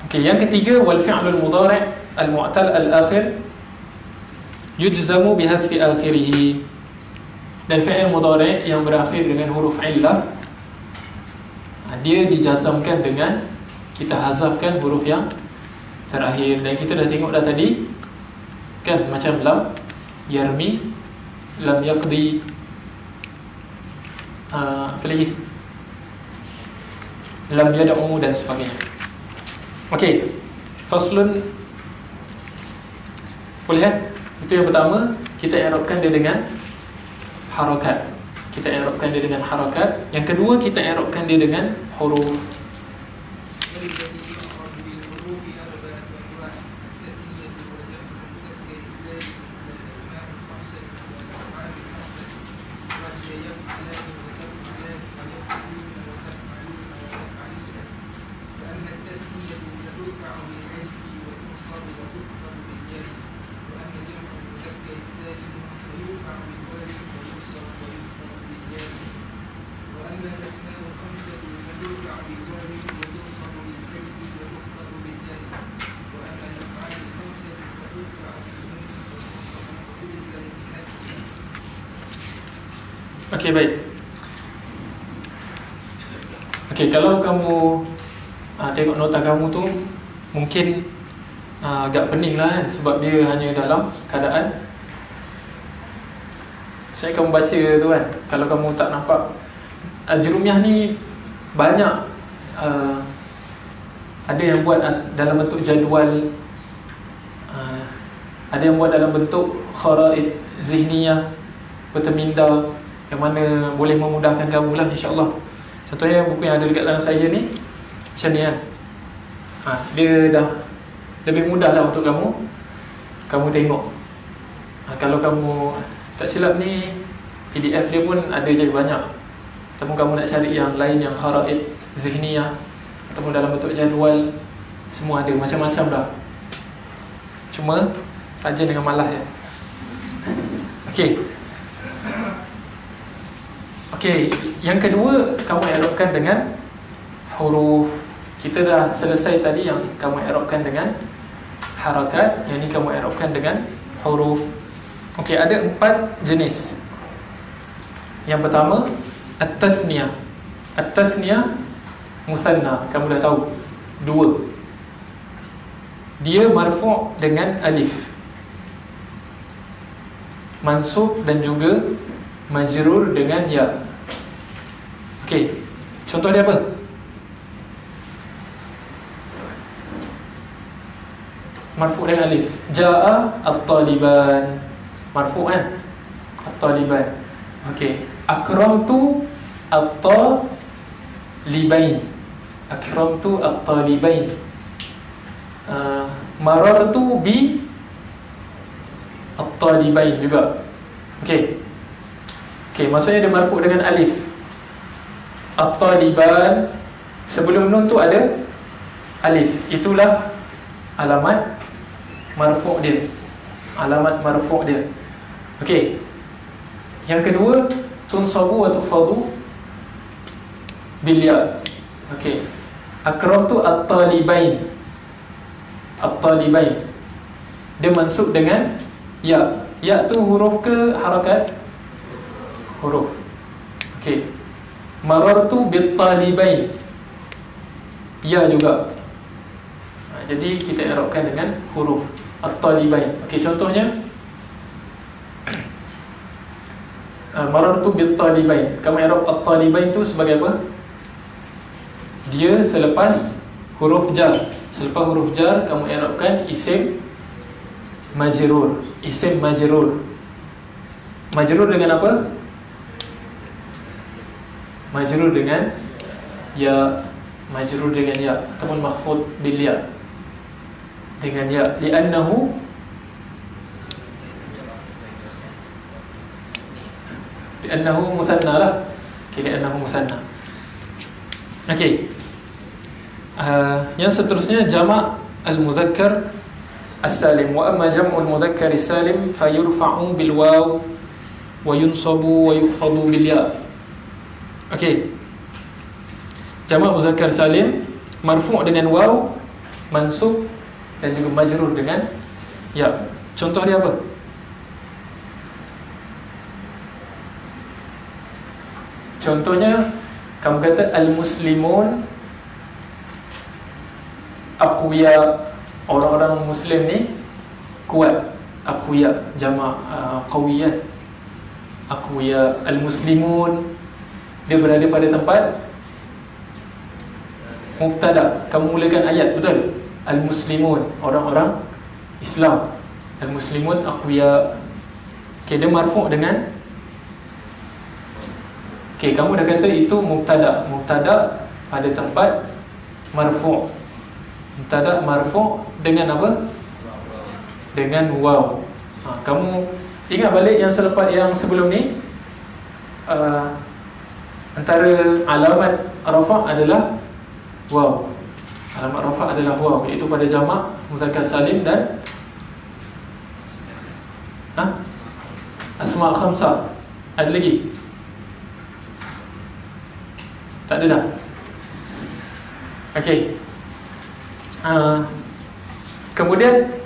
Okey, yang ketiga, wal fi'lul mudhari' al-mu'tal al-akhir yujzamu bi hadfi akhirih. Dan fi'il mudhari' yang berakhir dengan huruf illah, dia dijazamkan dengan kita hazafkan huruf yang terakhir. Dan kita dah tengok dah tadi kan, macam lam yarmi, lam yaqdi, apa lagi, lam yad'u dan sebagainya. Okey, faslun. Boleh kan? Itu yang pertama, kita i'rabkan dia dengan harakat. Kita i'rabkan dia dengan harakat. Yang kedua, kita i'rabkan dia dengan huruf. Okey, baik. Okey, kalau kamu tengok nota kamu tu, mungkin agak pening lah kan, sebab dia hanya dalam keadaan saya kamu baca tu kan. Kalau kamu tak nampak, Al-Jurumiyah ni banyak, ada yang buat dalam bentuk jadual, ada yang buat dalam bentuk kharaid zihniyah, berteminda, yang mana boleh memudahkan kamu lah, insyaAllah. Contohnya buku yang ada dekat tangan saya ni, macam ni kan. Dia dah lebih mudah lah untuk kamu tengok. Kalau kamu tak silap ni, PDF dia pun ada je banyak. Ataupun kamu nak cari yang lain, yang kharaid zihniyah, ataupun dalam bentuk jadual, semua ada, macam-macam dah. Cuma rajin dengan malas ya. Okey, yang kedua, kamu i'rabkan dengan huruf. Kita dah selesai tadi yang kamu i'rabkan dengan harakat, yang ni kamu i'rabkan dengan huruf. Okey, ada 4 jenis. Yang pertama, at-tasniyah. At-tasniyah musanna, kamu dah tahu, 2. Dia marfu' dengan alif, mansub dan juga majrur dengan ya. Okey, contoh dia apa? Marfu' dengan alif. Jaa at-taliban, marfu' kan? At-taliban. Okey, akramtu at-talibain, akramtu at-talibain. Marartu bi at-talibain juga. Okey, maksudnya dia marfu' dengan alif. At-taliban, sebelum nun tu ada alif. Itulah alamat marfu' dia. Alamat marfu' dia. Okey. Yang kedua, tunsabu wa tukhfadu bil ya. Okey. Akramtu at-talibain. At-talibain, dia mansub dengan ya. Ya tu huruf ke harakat? Huruf. Okey. Marartu bit-talibain, ya juga. Jadi kita i'rabkan dengan huruf at-talibain. Okey, contohnya marartu bit-talibain. Kamu i'rab at-talibain tu sebagai apa? Dia selepas huruf jar. Selepas huruf jar, kamu i'rabkan isim majrur. Isim majrur. Majrur dengan apa? Majrur dengan ya. Majrur dengan ya, ataupun makhfud bil ya, dengan ya. Li'annahu musanna lah. Okay, li'annahu musanna. Okay. Yang seterusnya jama' al-mudzakkar as-salim. Wa amma jam'ul mudzakkar as-salim fayurfa'u bil waw wa yunsabu wa yukhfadu bil ya. Okey. Jama' muzakkar salim marfu' dengan waw, mansub dan juga majrur dengan ya. Contoh dia apa? Contohnya kamu kata al-muslimun aqwiya. orang-orang Muslim ni kuat. Aqwiya, jamak qawiyat. Aqwiya, al-muslimun, dia berada pada tempat mubtada. Kamu mulakan ayat, betul? Al-muslimun, orang-orang Islam. Al-muslimun aqwiya. Okay, dia marfu' dengan, okay, kamu dah kata itu mubtada. Mubtada pada tempat marfu'. Mubtada marfu' dengan apa? Dengan waw. Kamu ingat balik yang selepas, yang sebelum ni, antara alamat rafa' adalah waw. Alamat rafa' adalah waw, iaitu pada jamak muzakkar salim dan asma' khamsah. Ada lagi? Tak ada dah? Okey. Kemudian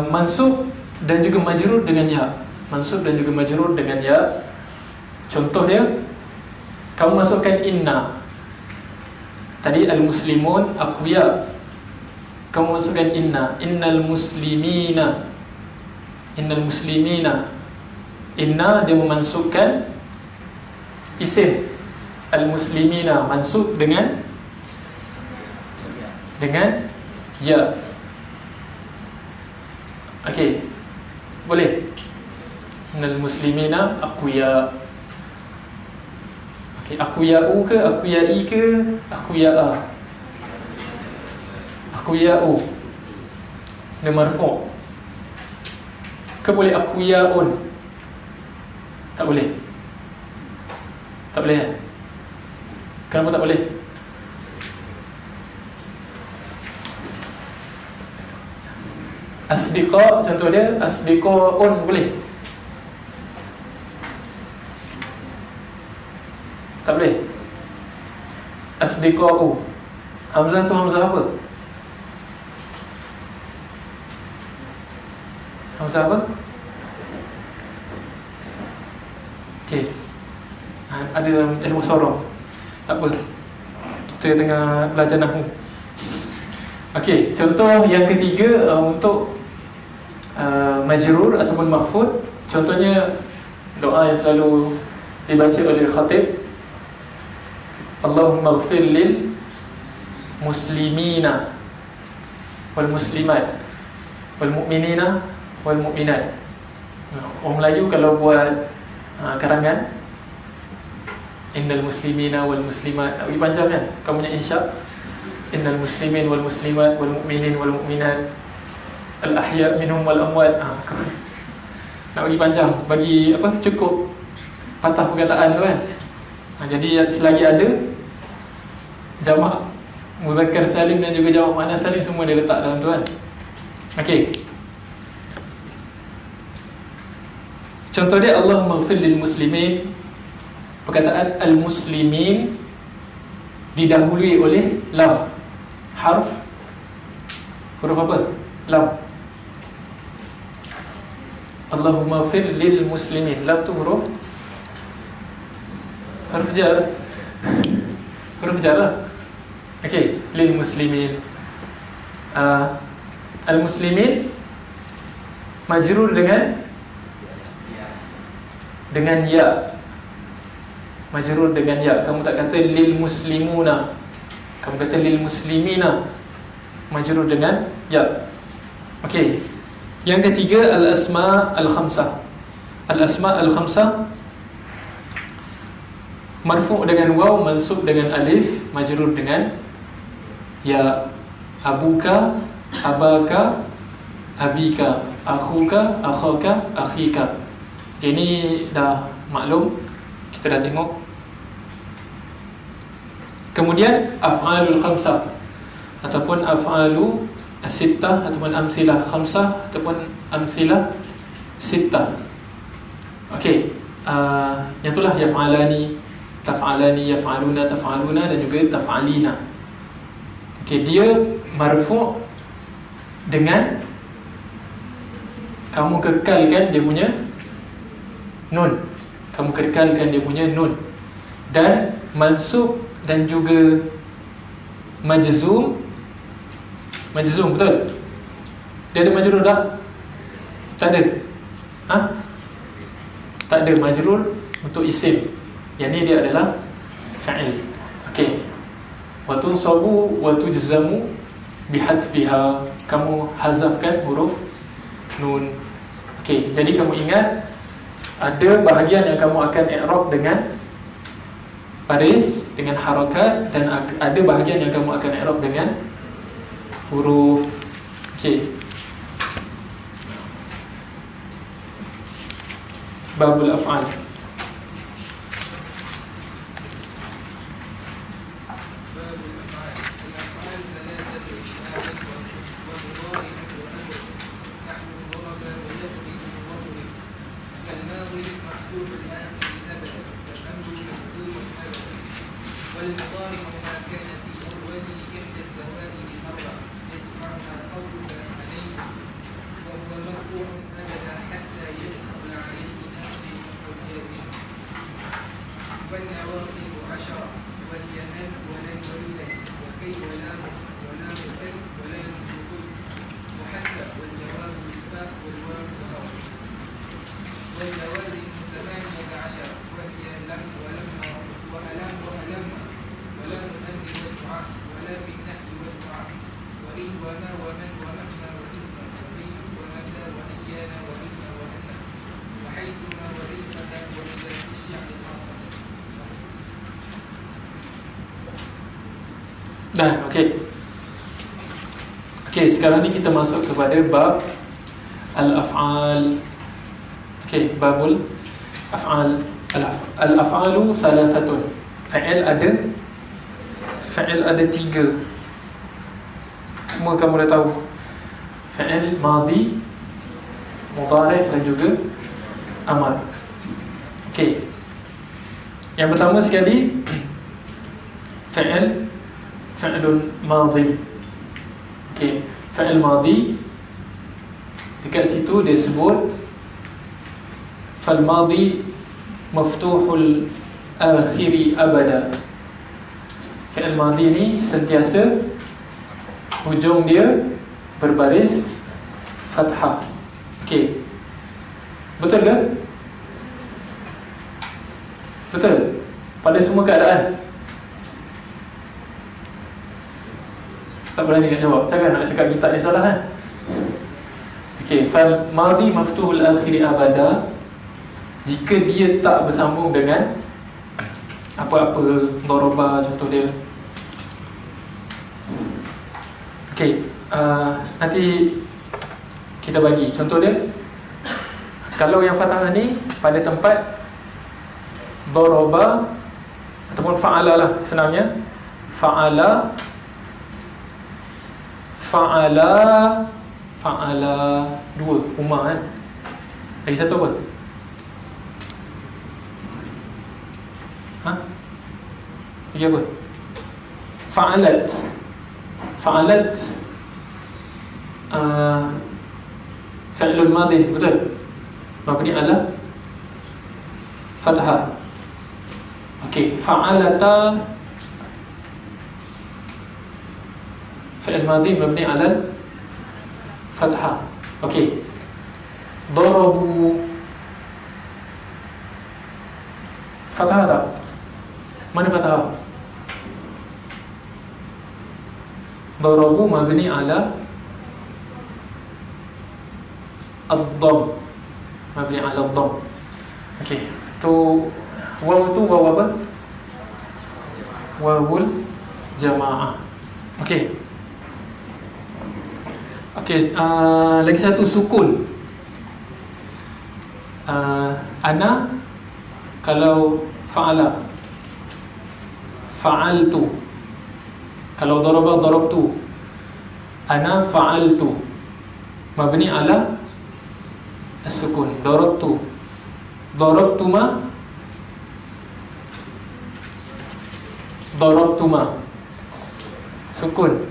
mansub dan juga majrur dengan ya. Mansub dan juga majrur dengan ya. Contoh dia, kamu masukkan inna. Tadi al-muslimun aqwiya, kamu masukkan inna. Innal muslimina. Innal muslimina. Inna dia memansubkan isim. Al-muslimina mansub dengan ya. Okey, boleh. Innal muslimina aqwiya. Okey, aqwiya'u ke, aqwiya'i ke, aqwiya'a? Aqwiya'u dia marfu'. Ke boleh aqwiya'un? Tak boleh. Tak boleh kan? Kenapa tak boleh? Asdiqa, contoh dia, asdiqa'un boleh? Tak boleh. Asdiqa'u, hamzah tu hamzah apa? Hamzah apa? Okey, ada ilmu sorof. Tak apa, kita tengah belajar nahwu. Okey, contoh yang ketiga untuk majrur ataupun makhfud. Contohnya doa yang selalu dibaca oleh khatib, Allahumma ighfir lil muslimina wal muslimat wal mu'minina wal mu'minat. Orang Melayu kalau buat karangan, innal muslimina wal muslimat, nak bagi panjang kan? Kamu punya insya, innal muslimin wal muslimat wal mu'minin wal mu'minat al ahya minhum wal amwat. Nak bagi panjang, bagi apa, cukup patah perkataan tu kan. Jadi selagi ada jamak muzakkar salim dan juga jamak muannas salim, semua dia letak dalam tu kan. Okey, contoh dia Allahumma ighfir lil muslimin. Perkataan al-muslimin didahului oleh lam. Huruf apa? Lam. Allahumma ighfir lil muslimin, lam tu huruf jar. Huruf jar lah. Okey, lil muslimin. Al-muslimin majrur dengan ya. Majrur dengan ya. Kamu tak kata lil muslimuna, kamu kata lil muslimina, majrur dengan ya. Okey, yang ketiga al-asma al-khamsah. Al-asma al-khamsah marfu' dengan waw, mansub dengan alif, majrur dengan ya. Abuka, abaka, abika, akhuka, akhaka, akhika. Jadi dah maklum, kita dah tengok. Kemudian af'alul khamsah ataupun af'alu as-sittah ataupun amsilah khamsah ataupun amsilah sittah. Okey, yang itulah yaf'alani, taf'alani, yaf'aluna, taf'aluna dan juga taf'alina. Okey, dia marfu' dengan kamu kekalkan dia punya nun. Kamu kekalkan dia punya nun. Dan mansub dan juga majzum Majzum, betul? Dia ada majrur tak? Tak ada. Ha? Tak ada majrur untuk isim. Yang ni dia adalah fa'il. Okey. Wa tunsabu wa tujzamu bihadfiha. Kamu hazafkan huruf nun. Okey, jadi kamu ingat ada bahagian yang kamu akan i'rab dengan baris, dengan harakat, dan ada bahagian yang kamu akan i'rab dengan huruf. Okey. Babul af'al. Dah, okey. Okey, sekarang ni kita masuk kepada bab al-af'al. Okey, babul af'al. Al-af'alu salasatun. Fa'il ada 3. Semua kamu dah tahu. Fa'il madhi, mudhari' dan juga amar. Okey. Yang pertama sekali fa'ilun madhi. Okey, fa'il madhi, dekat situ dia sebut fal madhi maftuhul akhiri abada. Fa'il madhi ni sentiasa hujung dia berbaris fathah. Okey, betul ke? Betul pada semua keadaan? Tak berani nak jawab. Takkan nak cakap kitab ni salah kan? Okey, fal madhi maftuhul akhiri abada jika dia tak bersambung dengan apa-apa daraba contoh dia. Okey, nanti kita bagi contoh dia. Kalau yang fathah ni pada tempat daraba ataupun fa'ala lah senangnya. Fa'ala 2 Umar kan. Lagi satu apa? Lagi apa? Fa'alat fi'lun madin, betul? Mabni ala fathah. Okey, fa'alata fi'il madhi mabni ala fathah. Okey. Darabu fathah tak? Mana fathah? Darabu mabni ala ad-dhamm, mabni ala ad-dhamm. Okey. Tu waw tu waw apa? Wawul jamaah. Okey. Okey, lagi satu sukun. Ana kalau fa'ala, fa'altu. Kalau daraba, darabtu. Ana fa'altu, mabni ala as-sukun. Darabtu, darabtuma, darabtuma, sukun.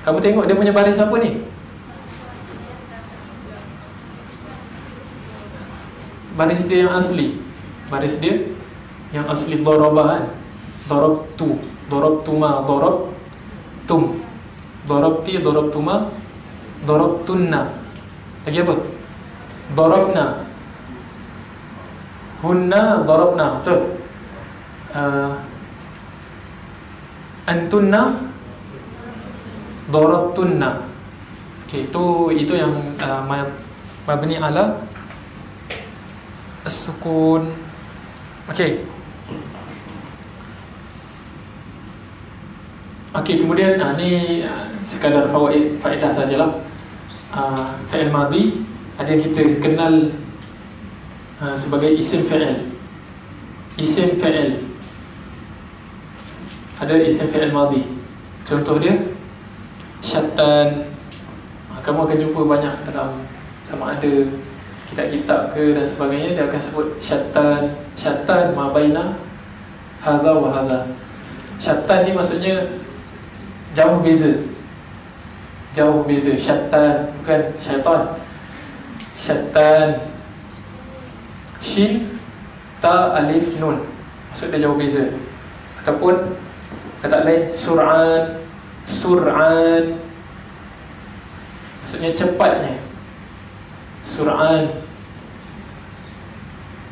Kamu tengok dia punya baris apa ni? Baris dia yang asli. Baris dia yang asli daraba kan. Darabtu, darabtuma, darabtum. darabti, darabtuma, darabtunna. Lagi apa? Darabna, hunna, darabna. Betul? Antunna, darabtunna. Okey, itu yang mabni ala as-sukun. Okey. Okey, kemudian ni sekadar faedah sajalah. Fi'il madhi ada yang kita kenal sebagai isim fi'il. Isim fi'il. Ada isim fi'il madhi. Contoh dia syattan. Kamu akan jumpa banyak dalam sama ada kitab-kitab ke dan sebagainya, dia akan sebut syattan. Syattan ma baina hadza wa hadza. Syattan ni maksudnya jauh beza. Jauh beza. Syattan, bukan syaitan. Syattan, shin, ta, alif, nun. Maksud dia jauh beza. Ataupun kata lain, sur'an. Sur'an maksudnya cepatnya. Sur'an,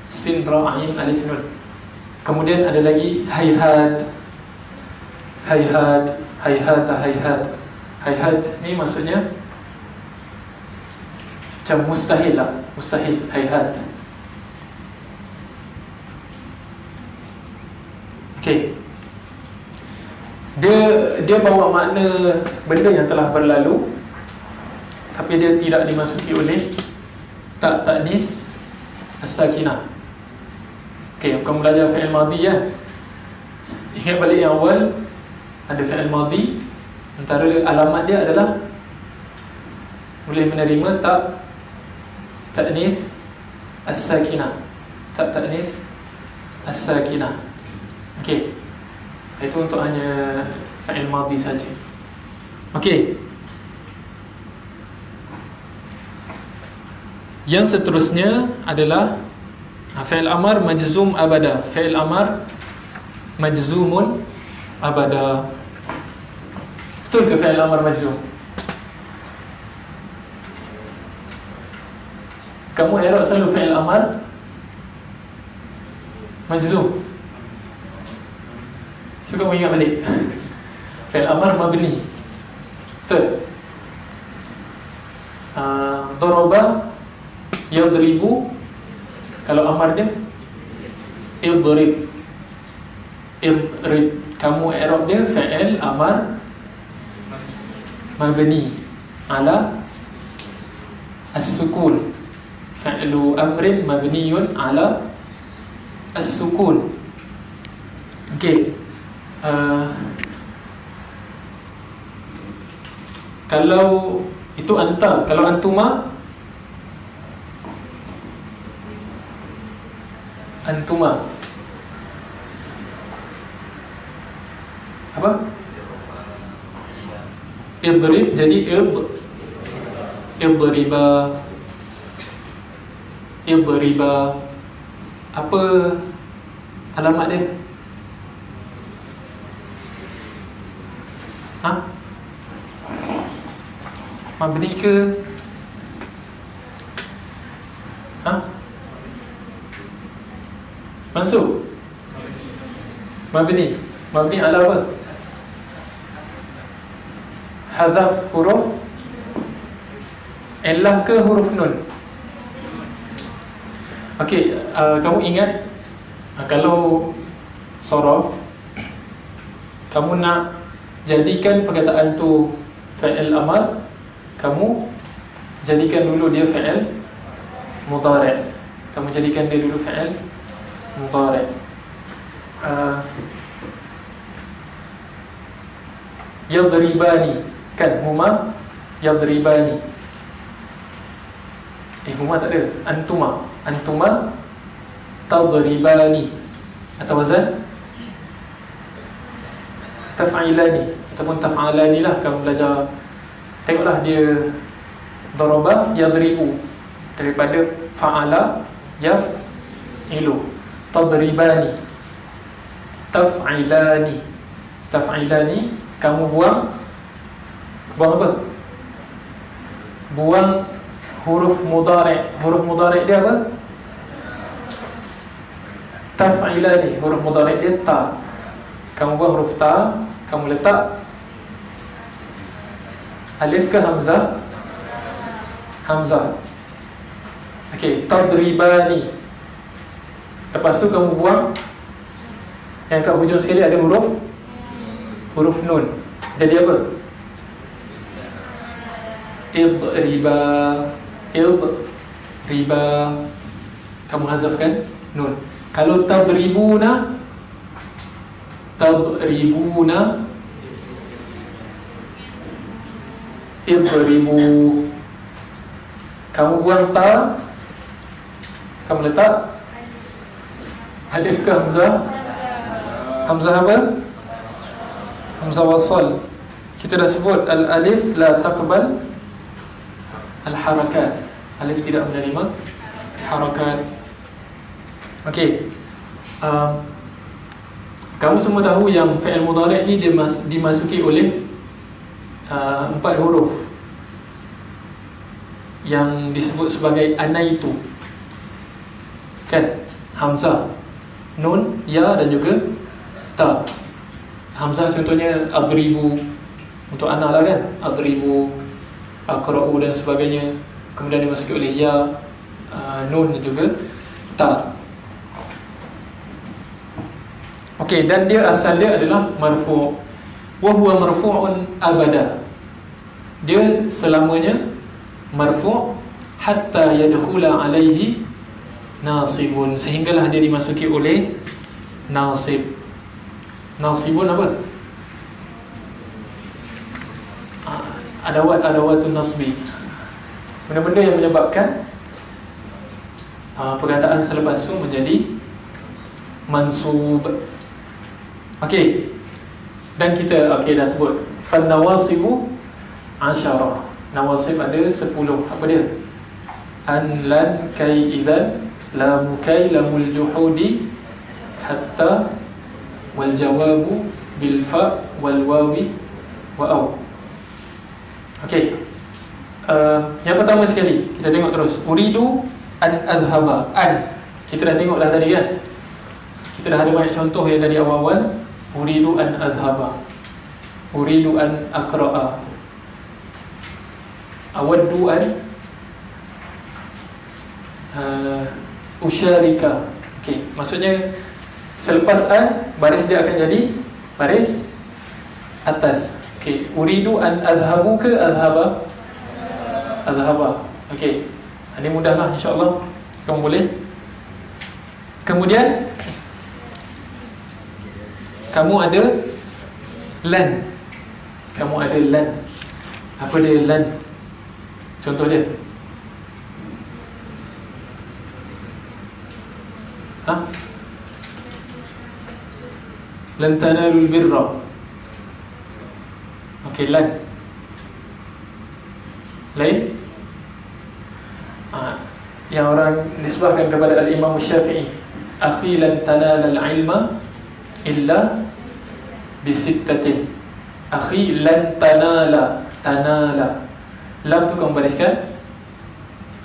sin, ra, ain, alif, nun. Kemudian ada lagi hayhat. Hayhat, hayhat, hayhat. Hayhat ni maksudnya macam mustahil lah. Mustahil, hayhat. Okey. Dia bawa makna benda yang telah berlalu, tapi dia tidak dimasuki oleh ta'nis as-sakinah. Okey, kamu belajar fi'il madhi kan? Ingat balik yang awal, ada fi'il madhi, antara alamat dia adalah boleh menerima ta'nis as-sakinah. Ta'nis as-sakinah. Okey. Itu untuk hanya fi'il madhi saja. Okey. Yang seterusnya adalah fi'il amar majzum abada. Fi'il amar majzumun abada. Betul ke fi'il amar majzum? Kamu erok selalu fi'il amar majzum. Cuba kamu ingat balik. Fi'il amar mabni. Betul? Daraba, yadribu. Kalau amar dia idrib. Idrib. Kamu i'rab dia fi'il amar mabni ala as-sukun. Fi'lu amrin mabniyun ala as-sukun. Okey. Kalau itu anta, kalau antuma, antuma apa? Idrib jadi idriba. Idriba. Apa alamat dia? Mabni ke? Mansub? Mabni. Mabni ala apa? Hazaf huruf illah ke huruf nun? Okey, kamu ingat kalau sorof, kamu nak jadikan perkataan tu fi'il amar, kamu jadikan dulu dia fi'il mudhari'. Kamu jadikan dia dulu fi'il mudhari'. Yadribani, kan huma yadribani. Huma tak ada. Antuma, antuma tadribani. Atau wazan taf'ilani ataupun taf'alani lah. Kamu belajar, tengoklah dia daraba yadribu, daripada fa'ala yaf'ilu. Tadribani, taf'ilani. Taf'ilani, kamu buang Buang apa? Buang huruf mudhari'. Huruf mudhari' dia apa? Taf'ilani. Huruf mudhari' dia ta. Kamu buang huruf ta, kamu letak alif ke hamzah? Hamzah. Okey, tadribani. Lepas tu kamu buang yang kat hujung sekali ada huruf nun. Jadi apa? Idriba. Idriba. Kamu hazafkan nun. Kalau tadribuna, idribu. Kamu buang ta, kamu letak alif ke hamzah? Hamzah apa? Hamzah wasal. Kita dah sebut al-alif la taqbal al-harakat. Alif tidak menerima harakat. Okey. Kamu semua tahu yang fi'il mudhari' ni dia dimasuki oleh 4 huruf yang disebut sebagai anaitu. Kan? Hamzah, nun, ya dan juga ta. Hamzah contohnya adribu, untuk ana lah kan, adribu, aqra'u dan sebagainya. Kemudian dimasuki oleh ya, nun dan juga ta. Okey, dan dia asal dia adalah marfu'. Wa huwa marfu'un abada. Dia selamanya marfu' hatta yadkhula alaihi nasibun, sehinggalah dia dimasuki oleh nasib. Nasibun apa? Adawatun nasbi. Benda-benda yang menyebabkan perkataan selepas itu menjadi mansub. Okey. Dan kita dah sebut fan nawasibu 10. Nawasib ada 10. Apa dia? An, lan, kai, idzan, lam, kai, lamul juhudi, hatta, wal jawabu, bil fa, wal wawi, wa aw. Okey. Yang pertama sekali kita tengok terus. Uridu an azhaba. An kita dah tengok dah tadi kan. Kita dah ada banyak contoh yang tadi awal-awal. Uridu an azhaba, uridu an aqra'a, awaddu an usyarika. Okey, maksudnya selepas an, baris dia akan jadi baris atas. Okey, uridu an azhabu ke azhaba? Azhaba. Okey, ini mudahlah, insya-Allah kamu boleh. Kemudian kamu ada lan. Kamu ada lan. Apa dia lan? Contoh dia. Lan tanalul birra. Okey, lan. Lain? Yang orang nisbahkan kepada al-Imam Syafi'i. Akhi lan tanalal ilma illa bisittatin. Akhi lan tanala. Tanala. Lam tu kamu bariskan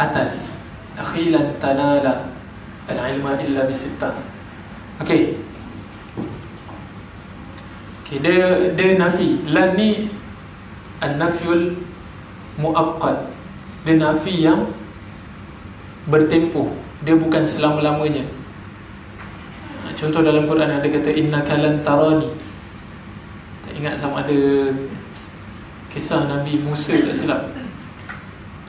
atas. Akhi lan tanala al-ilma illa bisittah. Okey. Okey, dia nafi. Lan ni an-nafyul muaqqad. Dia nafi yang bertempoh. Dia bukan selama-lamanya. Contoh dalam Quran ada kata innaka lan tarani. Tak ingat sama ada kisah Nabi Musa tak silap.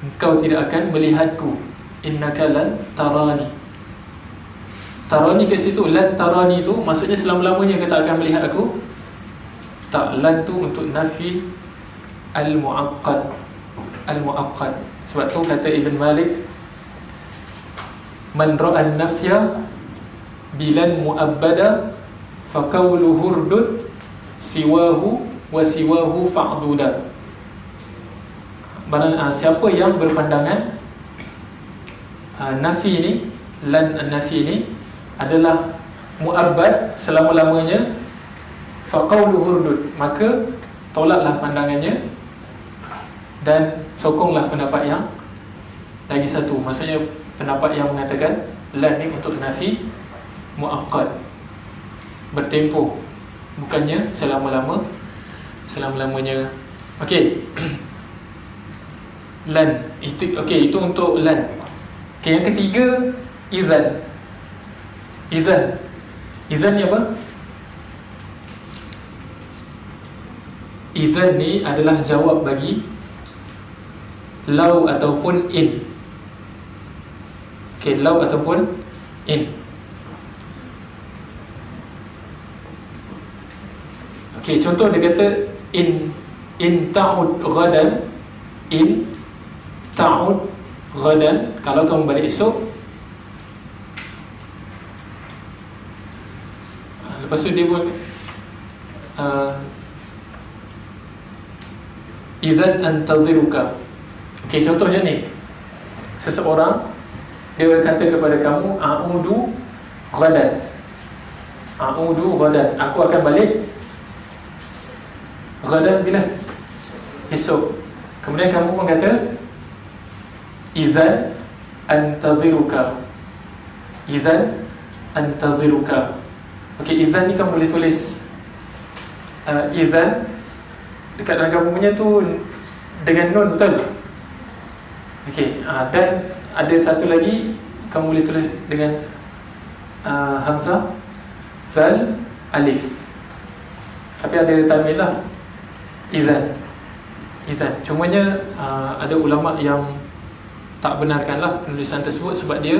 Engkau tidak akan melihatku. Innaka lan tarani. Tarani kat situ, lan tarani tu maksudnya selama-lamanya kau tak akan melihat aku. Tak, lan tu untuk nafi al-muaqqad. Al-muaqqad. Sebab tu kata Ibn Malik, man ra'an nafya bilan mu'abbada faqawlu hurdud siwahu wa siwahu fa'duda. Siapa yang berpandangan nafi ni, lan nafi ni adalah mu'abbad selama-lamanya, faqawlu hurdud, maka tolaklah pandangannya Dan sokonglah pendapat yang lagi satu, maksudnya pendapat yang mengatakan lan ni untuk nafi muaqqad, bertempoh, bukannya selama-lamanya. Okey. Lan itu, okey, itu untuk lan. Okey, yang ketiga izan. Izan ni apa? Izan ni adalah jawab bagi lau ataupun in. Okey, lau ataupun in. Okey, contoh dia kata in ta'ud ghadan, in ta'ud ghadan, kalau kamu balik esok. Lepas tu dia pun izan antaziruka. Okey, contoh macam ni. Seseorang dia kata kepada kamu a'udu ghadan, aku akan balik ghadan bila? Esok. Kemudian kamu pun kata izan antaziruka. Okey, izan ni kamu boleh tulis izan dekat dalam kamu punya tu dengan nun, betul? Okey, dan ada satu lagi kamu boleh tulis dengan hamzah, zal, alif. Tapi ada tanwin lah, izan. Cumanya ada ulama yang tak benarkanlah penulisan tersebut sebab dia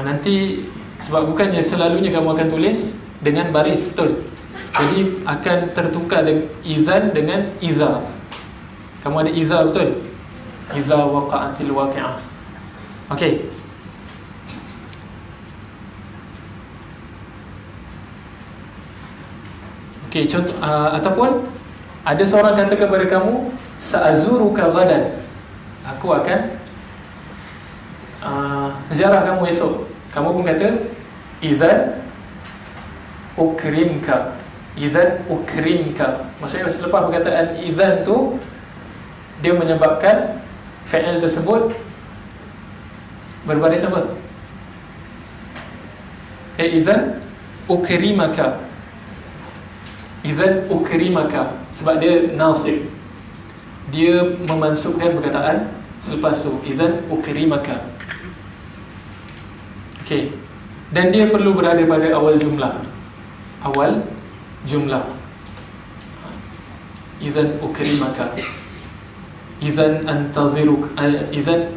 nanti, sebab bukannya selalunya kamu akan tulis dengan baris, betul? Jadi akan tertukar dengan izan dengan iza. Kamu ada iza, betul? Iza waqa'atil waqi'ah. Okey. Okey, contoh ataupun ada seorang kata kepada kamu sa'azuruka ghadan, aku akan ziarah kamu esok. Kamu pun kata izan ukrimka. Maksudnya selepas perkataan izan tu, dia menyebabkan fi'il tersebut berbaris apa? Izan ukrimaka. Sebab dia nasib, dia memansubkan perkataan selepas tu, izan ukrimaka. Okey. Dan dia perlu berada pada awal jumlah. Izan ukrimaka, izan antaziruk, izan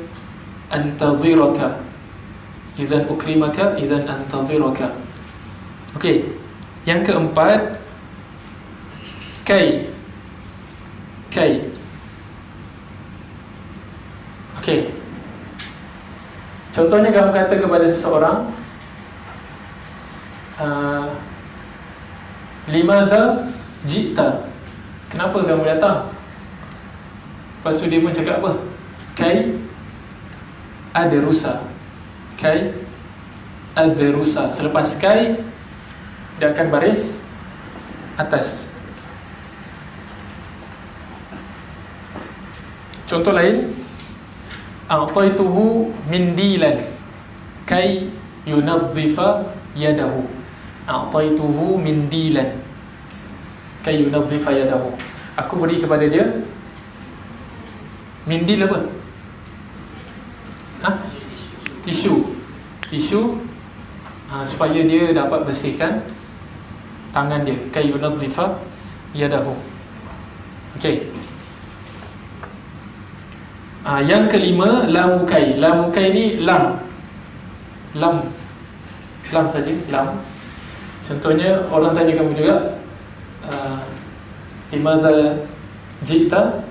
antaziraka, izan ukrimaka, izan antaziraka. Okey. Yang keempat, kai. Okey. Contohnya kamu kata kepada seseorang limadha jita, kenapa kamu datang? Lepas tu dia pun cakap apa? Kai ada rusa. Selepas kai, dia akan baris atas. Contoh lain, a'taituhu mindilan kai yunadhifa yadahu. A'taituhu mindilan kai yunadhifa yadahu. Aku beri kepada dia mindil apa? Tisu supaya dia dapat bersihkan tangan dia. Kai yunadhifa yadahu. Okey. Yang kelima, lamukai. Lamukai ni lam saja, lam. Contohnya orang tanya kamu juga limadha jita,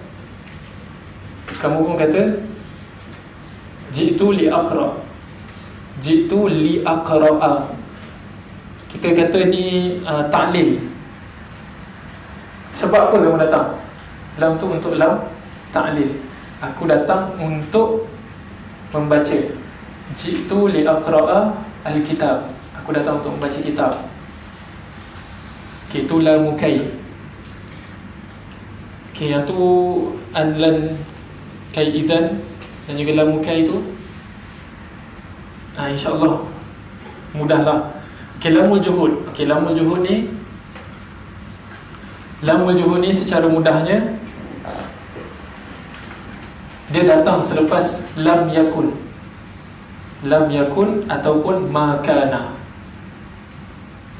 kamu pun kata jitu li aqra. Kita kata ni ta'lil. Sebab apa kamu datang? Lam tu untuk lam ta'lil. Aku datang untuk membaca. Jitu li aqra'a al-kitab. Aku datang untuk membaca kitab. Okay, tu lamukai. Okey, yang tu anlan kai izan dan juga lam kai tu insya-Allah mudahlah. Okey, lamul juhud. Okey, lamul juhud ni secara mudahnya dia datang selepas lam yakun. Lam yakun ataupun ma kana.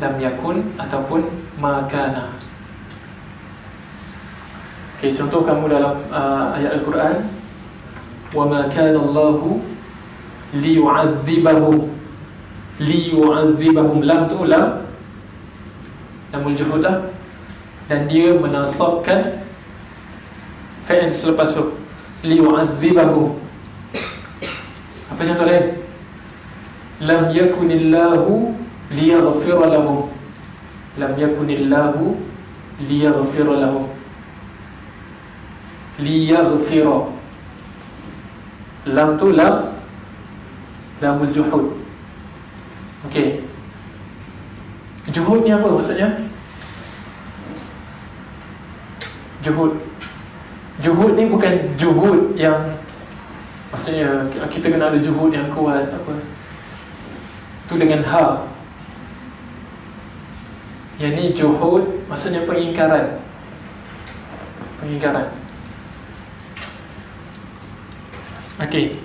Lam yakun ataupun ma kana. Okey, contoh kamu dalam ayat Al-Quran, wa ma kana Allahu liyu'adzibahum. Liyu'adzibahum, lam tu lamul juhud lah, dan dia menasabkan fi'il selepas tu, liyu'adzibahum. Apa contoh lain? Lam yakunillahu liyaghfira lahum. Lam yakunillahu liyaghfira lahum. Liyaghfira, lam tu lamul juhud. Okey, juhud ni apa maksudnya? Juhud ni bukan juhud yang maksudnya kita kena ada juhud yang kuat apa. Tu dengan ha. Yang ni juhud maksudnya pengingkaran. Okey.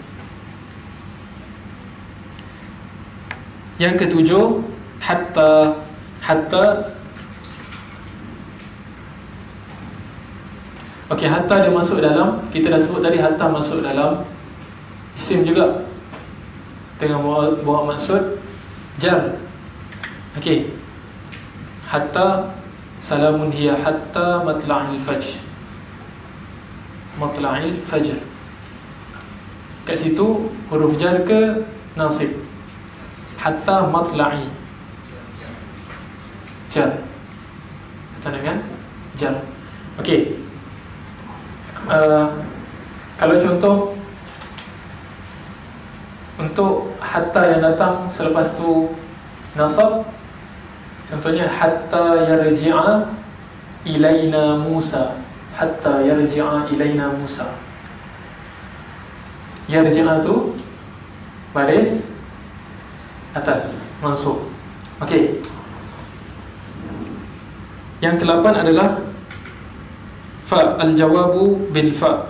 Yang ketujuh, hatta. Okey, hatta dia masuk dalam, kita dah sebut tadi, hatta masuk dalam isim juga dengan bawa maksud jar. Okey, hatta salamun hiya hatta matla'il fajr. Matla'il fajr, kat situ huruf jar ke nasib? Hatta matla'i, jar, kata dengan jar. Okey, kalau contoh untuk hatta yang datang selepas tu nasab, contohnya hatta yarji'a ilaina Musa. Hatta yarji'a ilaina Musa. Yarji'a tu baris atas, mansub. Okey, yang ke-8 adalah fa, al-jawabu bil fa.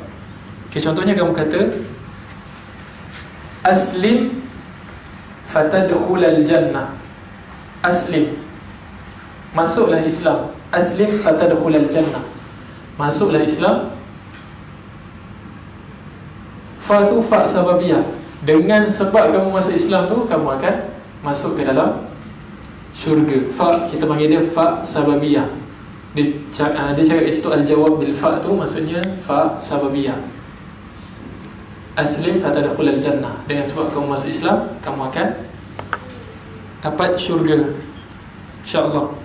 Okey, contohnya kamu kata aslim fatadkhulal jannah. Aslim, masuklah Islam. Aslim fatadkhulal jannah, masuklah Islam. Fa tu fa sababiyah. Dengan sebab kamu masuk Islam tu, kamu akan masuk ke dalam syurga. Fa, kita panggil dia fa sababiyah. Dia cakap kat situ al-jawab bil fa tu maksudnya fa sababiyah. Aslim fatadkhulal jannah, dengan sebab kamu masuk Islam, kamu akan dapat syurga, insya-Allah.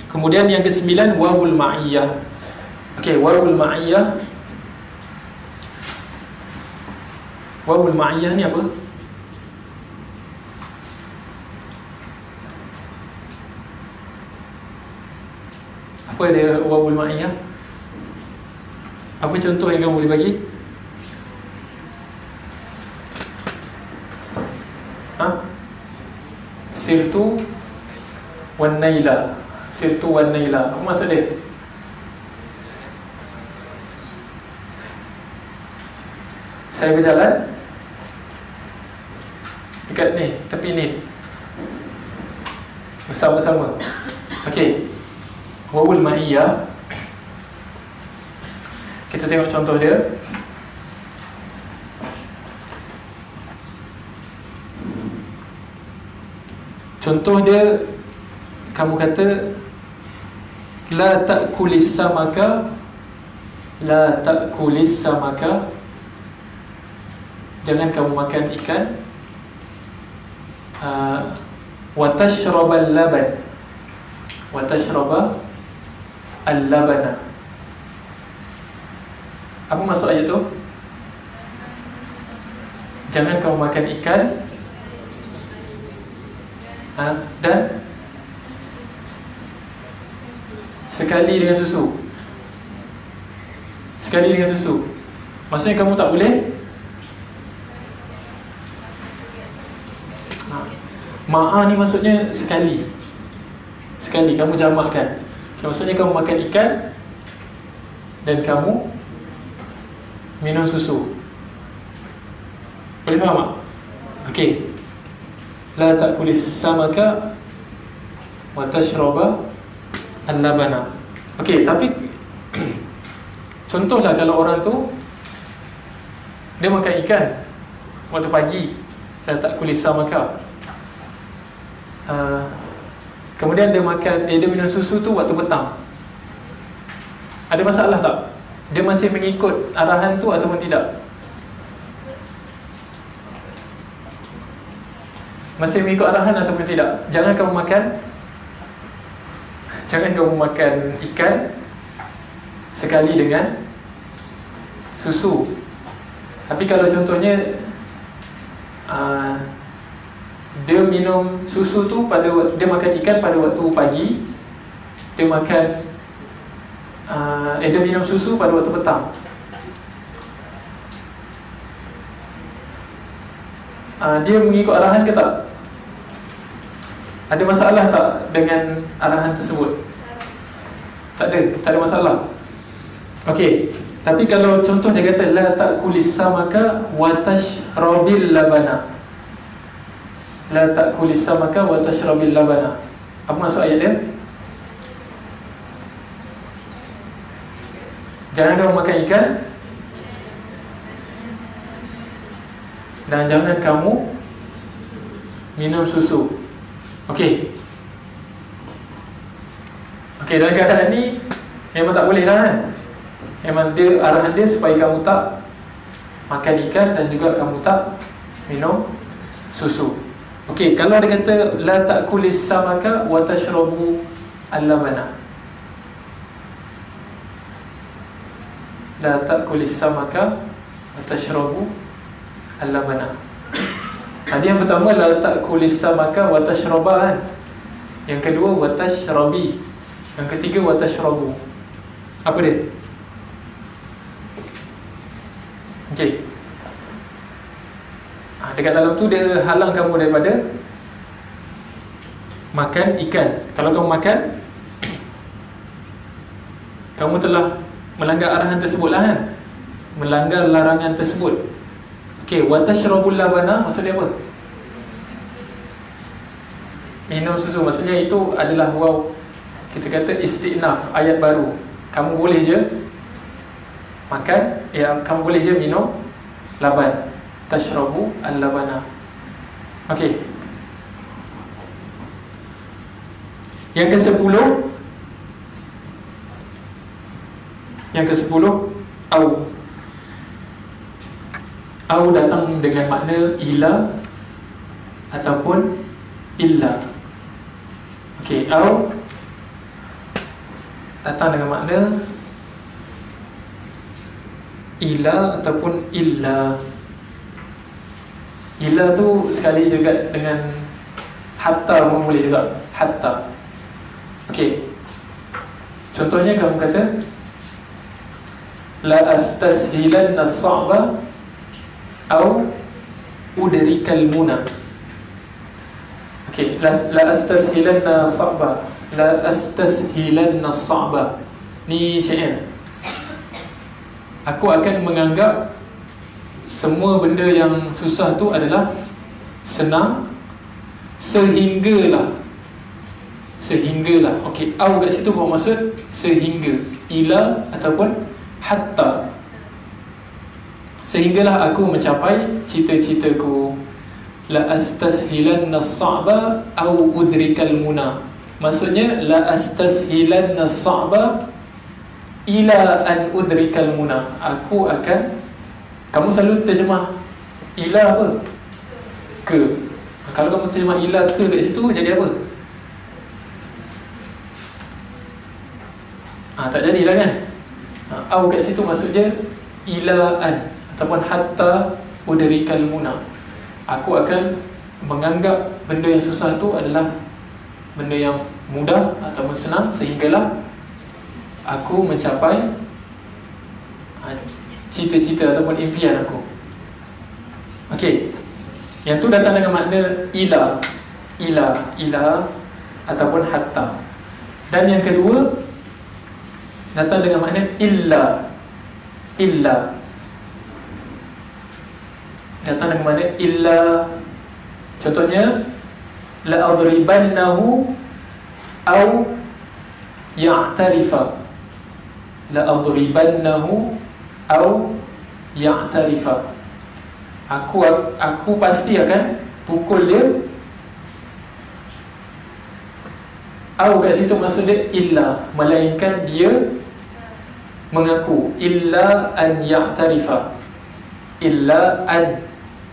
Kemudian yang ke-9, wawul ma'iyah. Okey, wawul ma'iyah. Wawul ma'iyah ni apa? Apa dia wawul ma'iyah? Apa contoh yang kamu boleh bagi? Sirtu wan naila. Sirtu wan naila, apa maksud dia? Saya berjalan dekat ni, tepi ni, bersama-sama. Okey, wawul ma'iyah, kita tengok contoh dia. Contoh dia, kamu kata la ta'kulis samaka. La ta'kulis samaka, jangan kamu makan ikan. Wa tashrabal laban. Wa tashraba al-labana. Apa maksud ayat tu? Jangan kamu makan ikan dan sekali dengan susu. sekali dengan susu. Maksudnya kamu tak boleh ma'a ni maksudnya sekali. Sekali kamu jamakkan. Maksudnya kamu makan ikan dan kamu minum susu. Boleh faham tak? Okey. La ta'kulis samaka wa tashraba al-labana. Okey, tapi contohlah kalau orang tu dia makan ikan waktu pagi, la ta'kulis samaka. Kemudian dia makan, dia minum susu tu waktu petang. Ada masalah tak? Dia masih mengikut arahan tu ataupun tidak? Masih mengikut arahan ataupun tidak? Jangan kamu makan ikan sekali dengan susu. Tapi kalau contohnya dia minum susu tu dia makan ikan pada waktu pagi, dia minum susu pada waktu petang. Dia mengikut arahan ke tak? Ada masalah tak dengan arahan tersebut? Tak ada masalah. Okey. Tapi kalau contoh dia kata la ta'kulis samaka wa tashrabil labana. La ta'kulis samaka wa tashrabil labana. Apa maksud ayat dia? Jangan kamu makan ikan dan jangan kamu minum susu. Okey. Okey, dalam keadaan ni memang tak boleh lah kan? Memang arahan dia supaya kamu tak makan ikan dan juga kamu tak minum susu. Okey, kalau dia kata la ta'kulis samaka wa tashrabu al-labana. La ta'kulis samaka wa tashrabu al-labana. Tadi yang pertama la ta'kulis samaka wa tashraba kan? Yang kedua wa tashrabi. Yang ketiga wa tashrabu. Apa dia? Okey. Dekat dalam tu dia halang kamu daripada makan ikan. Kalau kamu makan, kamu telah melanggar arahan tersebut lah kan? Melanggar larangan tersebut. Okey, wa tashrabul labana maksudnya apa? Minum susu. Maksudnya itu adalah kita kata istinaf, ayat baru. Kamu boleh je makan, kamu boleh je minum laban. Tashrabu al-labana. Okey. Yang ke-10 au datang dengan makna ila ataupun illa. Okey, au datang dengan makna ila ataupun illa. Ila tu sekali juga dengan hatta pun boleh juga. Hatta. Okey. Contohnya kamu kata la astashilanna as-sa'ba au udrikal muna. Okey, la astashilanna as-sa'ba. La astashilanna as-sa'ba. Ni syair. Aku akan menganggap semua benda yang susah tu adalah senang sehinggalah. Okey, au kat situ bermaksud sehingga, ila ataupun hatta. Sehinggalah aku mencapai cita-citaku. La astashilanna as-sa'ba au udrikal muna. Maksudnya la astashilanna as-sa'ba ila an udrikal muna. Aku akan, kamu selalu terjemah ila apa? Ke. Kalau kamu terjemah ila ke kat situ jadi apa? Tak jadilah kan? Au kat situ maksudnya ila an ataupun hatta udrikal muna. Aku akan menganggap benda yang susah tu adalah benda yang mudah ataupun senang sehinggalah aku mencapai cita-cita ataupun impian aku. Okey. Yang tu datang dengan makna ila ataupun hatta. Dan yang kedua datang dengan makna illa. Datang dengan makna illa. Contohnya la adribannahu aw ya'tarifa. La adribannahu aw ya'tarifa. Aku pasti akan pukul dia. Au kat situ maksud dia illa, melainkan dia mengaku. Illa an ya'tarifa. Illa an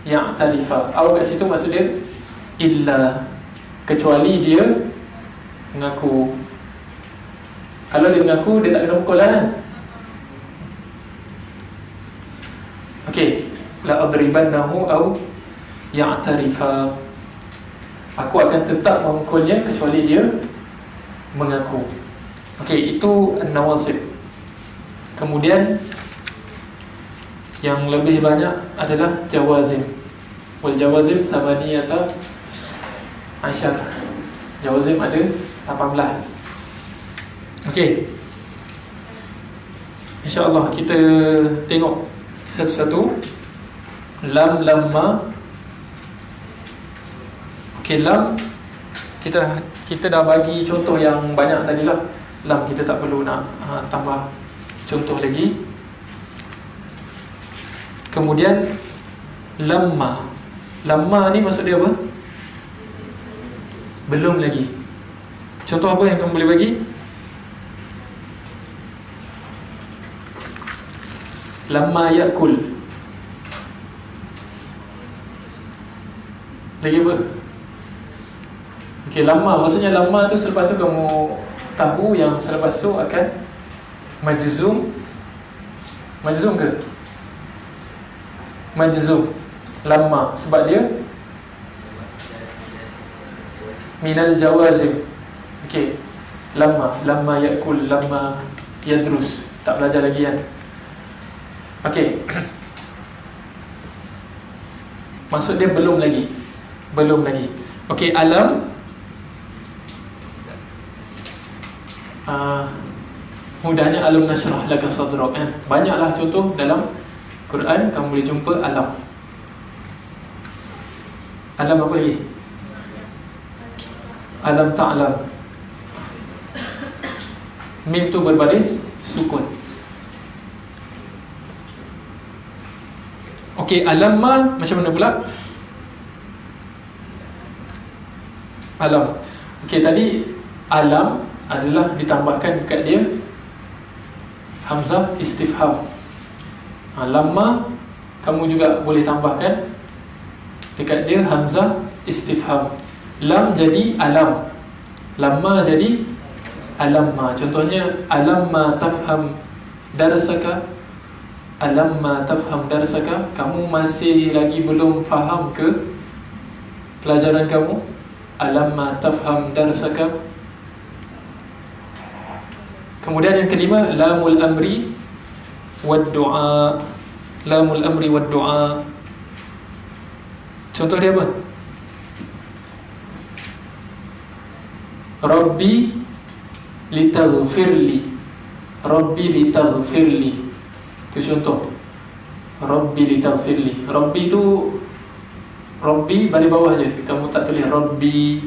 ya'tarifa. Au kat situ maksud dia illa, kecuali dia mengaku. Kalau dia mengaku, dia tak kena pukul lah kan. Okey, la adribannahu aw ya'tarifa. Aku akan tetap memukulnya kecuali dia mengaku. Okey, itu an-nawasib. Kemudian yang lebih banyak adalah jawazim. Wal jawazim samaniyata asyar. Jawazim ada 18. Okey, InsyaAllah kita tengok satu-satu. Lam, lamma. Okey, lam kita dah bagi contoh yang banyak tadilah. Lam kita tak perlu nak tambah contoh lagi. Kemudian lamma. Lamma ni maksud dia apa? Belum lagi. Contoh apa yang kamu boleh bagi? Lamma yakul. Lagi apa? Okey, lamma maksudnya lamma tu selepas tu kamu tahu yang selepas tu akan majzum. Majzum ke? Majzum. Lamma sebab dia minal jawazim. Okey. Lamma yakul, lamma yadrus. Tak belajar lagi kan? Okey. Maksud dia belum lagi. Belum lagi. Okey, alam mudahnya alam nashrah laka sadrak kan. Banyaklah contoh dalam Quran kamu boleh jumpa alam. Alam apa lagi? Alam ta'lam. Mim tu berbaris sukun. Okey, alamma macam mana pula? Alam. Okey, tadi alam adalah ditambahkan dekat dia hamzah istifham. Lamma kamu juga boleh tambahkan dekat dia hamzah istifham. Lam jadi alam, lamma jadi alamma. Contohnya alamma tafham darsaka. Alamma tafham darsaka, kamu masih lagi belum faham ke pelajaran kamu? Alamma tafham darsaka. Kemudian yang kelima, lamul amri wad du'a. Lamul amri wad du'a. Contoh dia apa? Rabbi litaghfirli. Rabbi litaghfirli. Itu contoh. Rabbi litaghfirli. Rabbi tu Rabbi balik bawah je. Kamu tak tulis Rabbi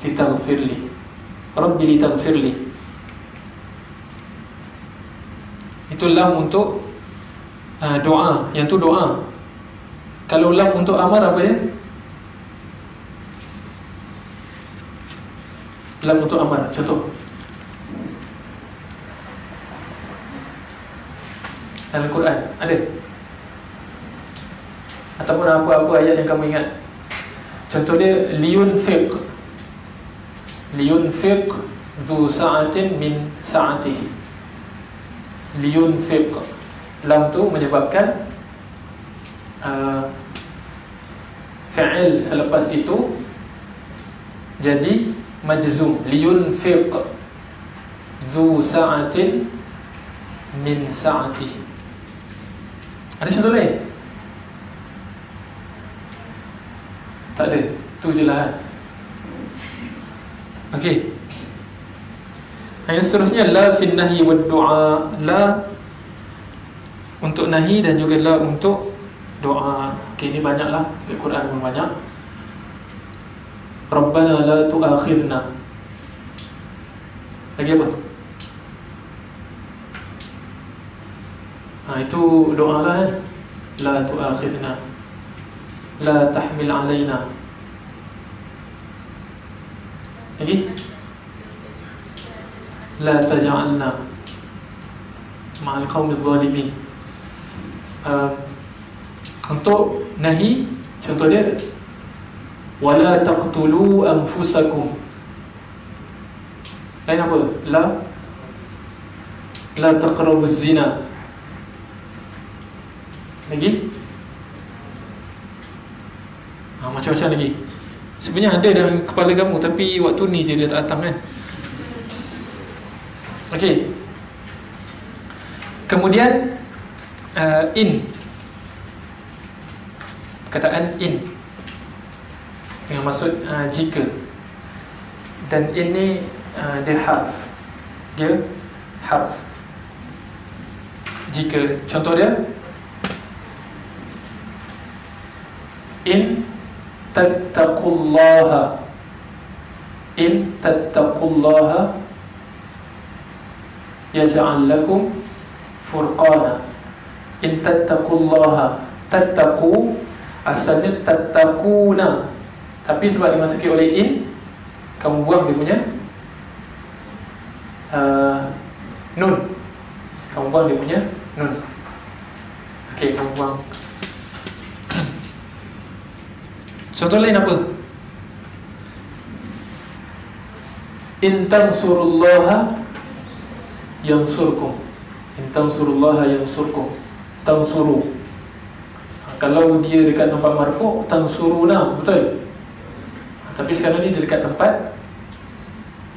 litaghfirli. Rabbi litaghfirli. Itu lam untuk doa. Yang tu doa. Kalau lam untuk amar apa dia? Lam untuk amar. Contoh dalam Quran ada? Ataupun apa-apa ayat yang kamu ingat? Contoh dia liyunfiq. Liyunfiq dhu sa'atin min sa'atihi. Liyunfiq. Lam tu menyebabkan fi'il selepas itu jadi majzum. Liyunfiq dhu sa'atin min sa'atih. Ada contoh lain? Tak ada. Tu je lah. Okey. Yang seterusnya la fin nahyi wad du'a. La untuk nahi dan juga la untuk doa. Okey, ini banyaklah di Quran pun banyak. Rabbana la tu'akhidna. Lagi apa? Itu doa lah kan. La tu'akhidna, la tahmil alaina. Lagi? La taj'alna ma'al qawmi zalimin. Untuk nahi, contoh dia wala taqtulu anfusakum. Lain apa? La taqrabuz zina. Lagi? Macam-macam lagi. Sebenarnya ada dalam kepala kamu, tapi waktu ni je dia tak datang kan. Okey. Kemudian in. Perkataan in dengan maksud jika. Dan ini dia harf. Dia harf. Jika, contoh dia in tattaqullaha, in tattaqullaha yaj'al lakum furqana. In tattaqullaha, tattaqu asalnya tattaquna, tapi sebab dimasuki oleh in, kamu buang dia punya nun. Kamu buang dia punya nun. Okey, kamu buang. Contoh lain apa? In tansurullaha yansurkum. In tansurullaha yansurkum. Tansuru. Kalau dia dekat tempat marfu', tansuruna, betul? Tapi sekarang ni dia dekat tempat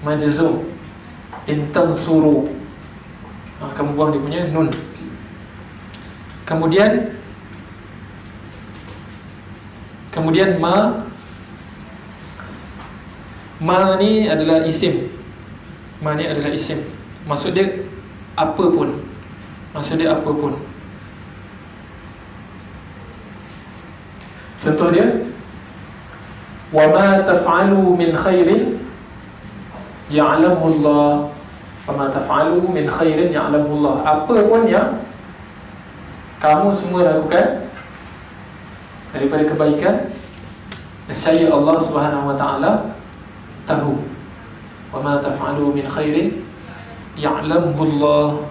majzum. In tansuru. Kamu buang dia punya nun. Kemudian ma ni adalah isim. Ma ni adalah isim. Maksud dia apa pun. Maksud dia apa pun. Contoh dia wa ma taf'alu min khairin ya'lamu Allah. Wa ma taf'alu min khairin ya'lamu Allah. Apa pun yang kamu semua lakukan daripada kebaikan, nescaya Allah Subhanahu wa taala tahu. Wa ma taf'alu min khairin ya'lamuhu Allah.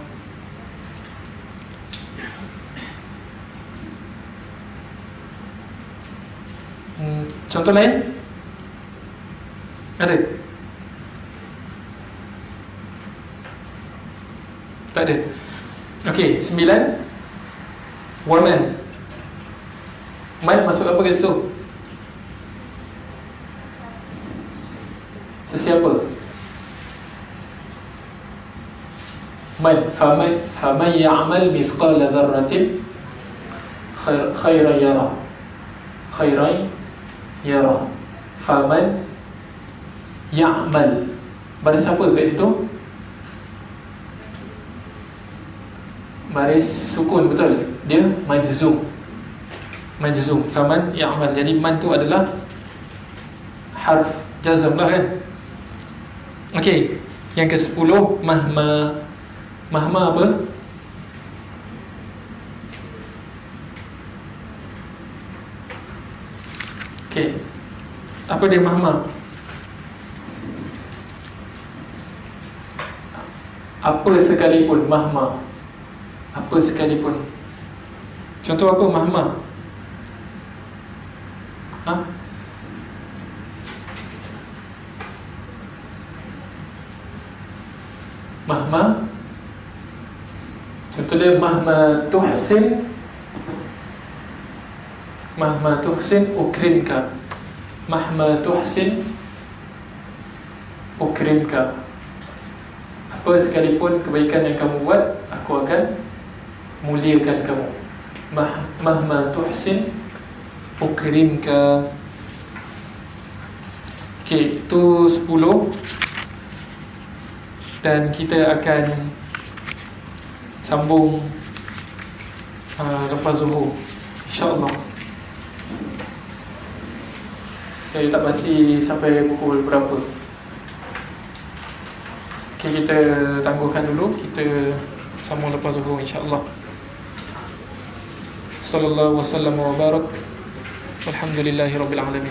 Contoh lain? Ada? Tak ada. Okey, 9. Waman. Man masuk apa kat situ? Sesiapa? Man. Faman ya'mal mithqala dharratin khairan yara. Khairan yara. Faman ya'mal. Baris apa kat situ? Baris sukun, betul? Dia majzum. Majzum. Faman ya'mal. Jadi man tu adalah harf jazm lah kan. Okey, yang ke-10 mahma. Mahma apa? Okey, apa dia mahma? Apa sekalipun. Mahma, apa sekalipun. Contoh apa mahma? Mahma, contoh dia mahma tuhsin. Mahma tuhsin ukrimka. Mahma tuhsin ukrimka. Apa sekalipun kebaikan yang kamu buat, aku akan muliakan kamu. Mahma tuhsin ukrimka. Okey, itu 10. Dan kita akan sambung lepas zuhur, InsyaAllah. Saya tak pasti sampai pukul berapa. Okay, kita tangguhkan dulu. Kita sambung lepas zuhur, InsyaAllah. Sallallahu wasallam wa barak. Alhamdulillahi rabbil alamin.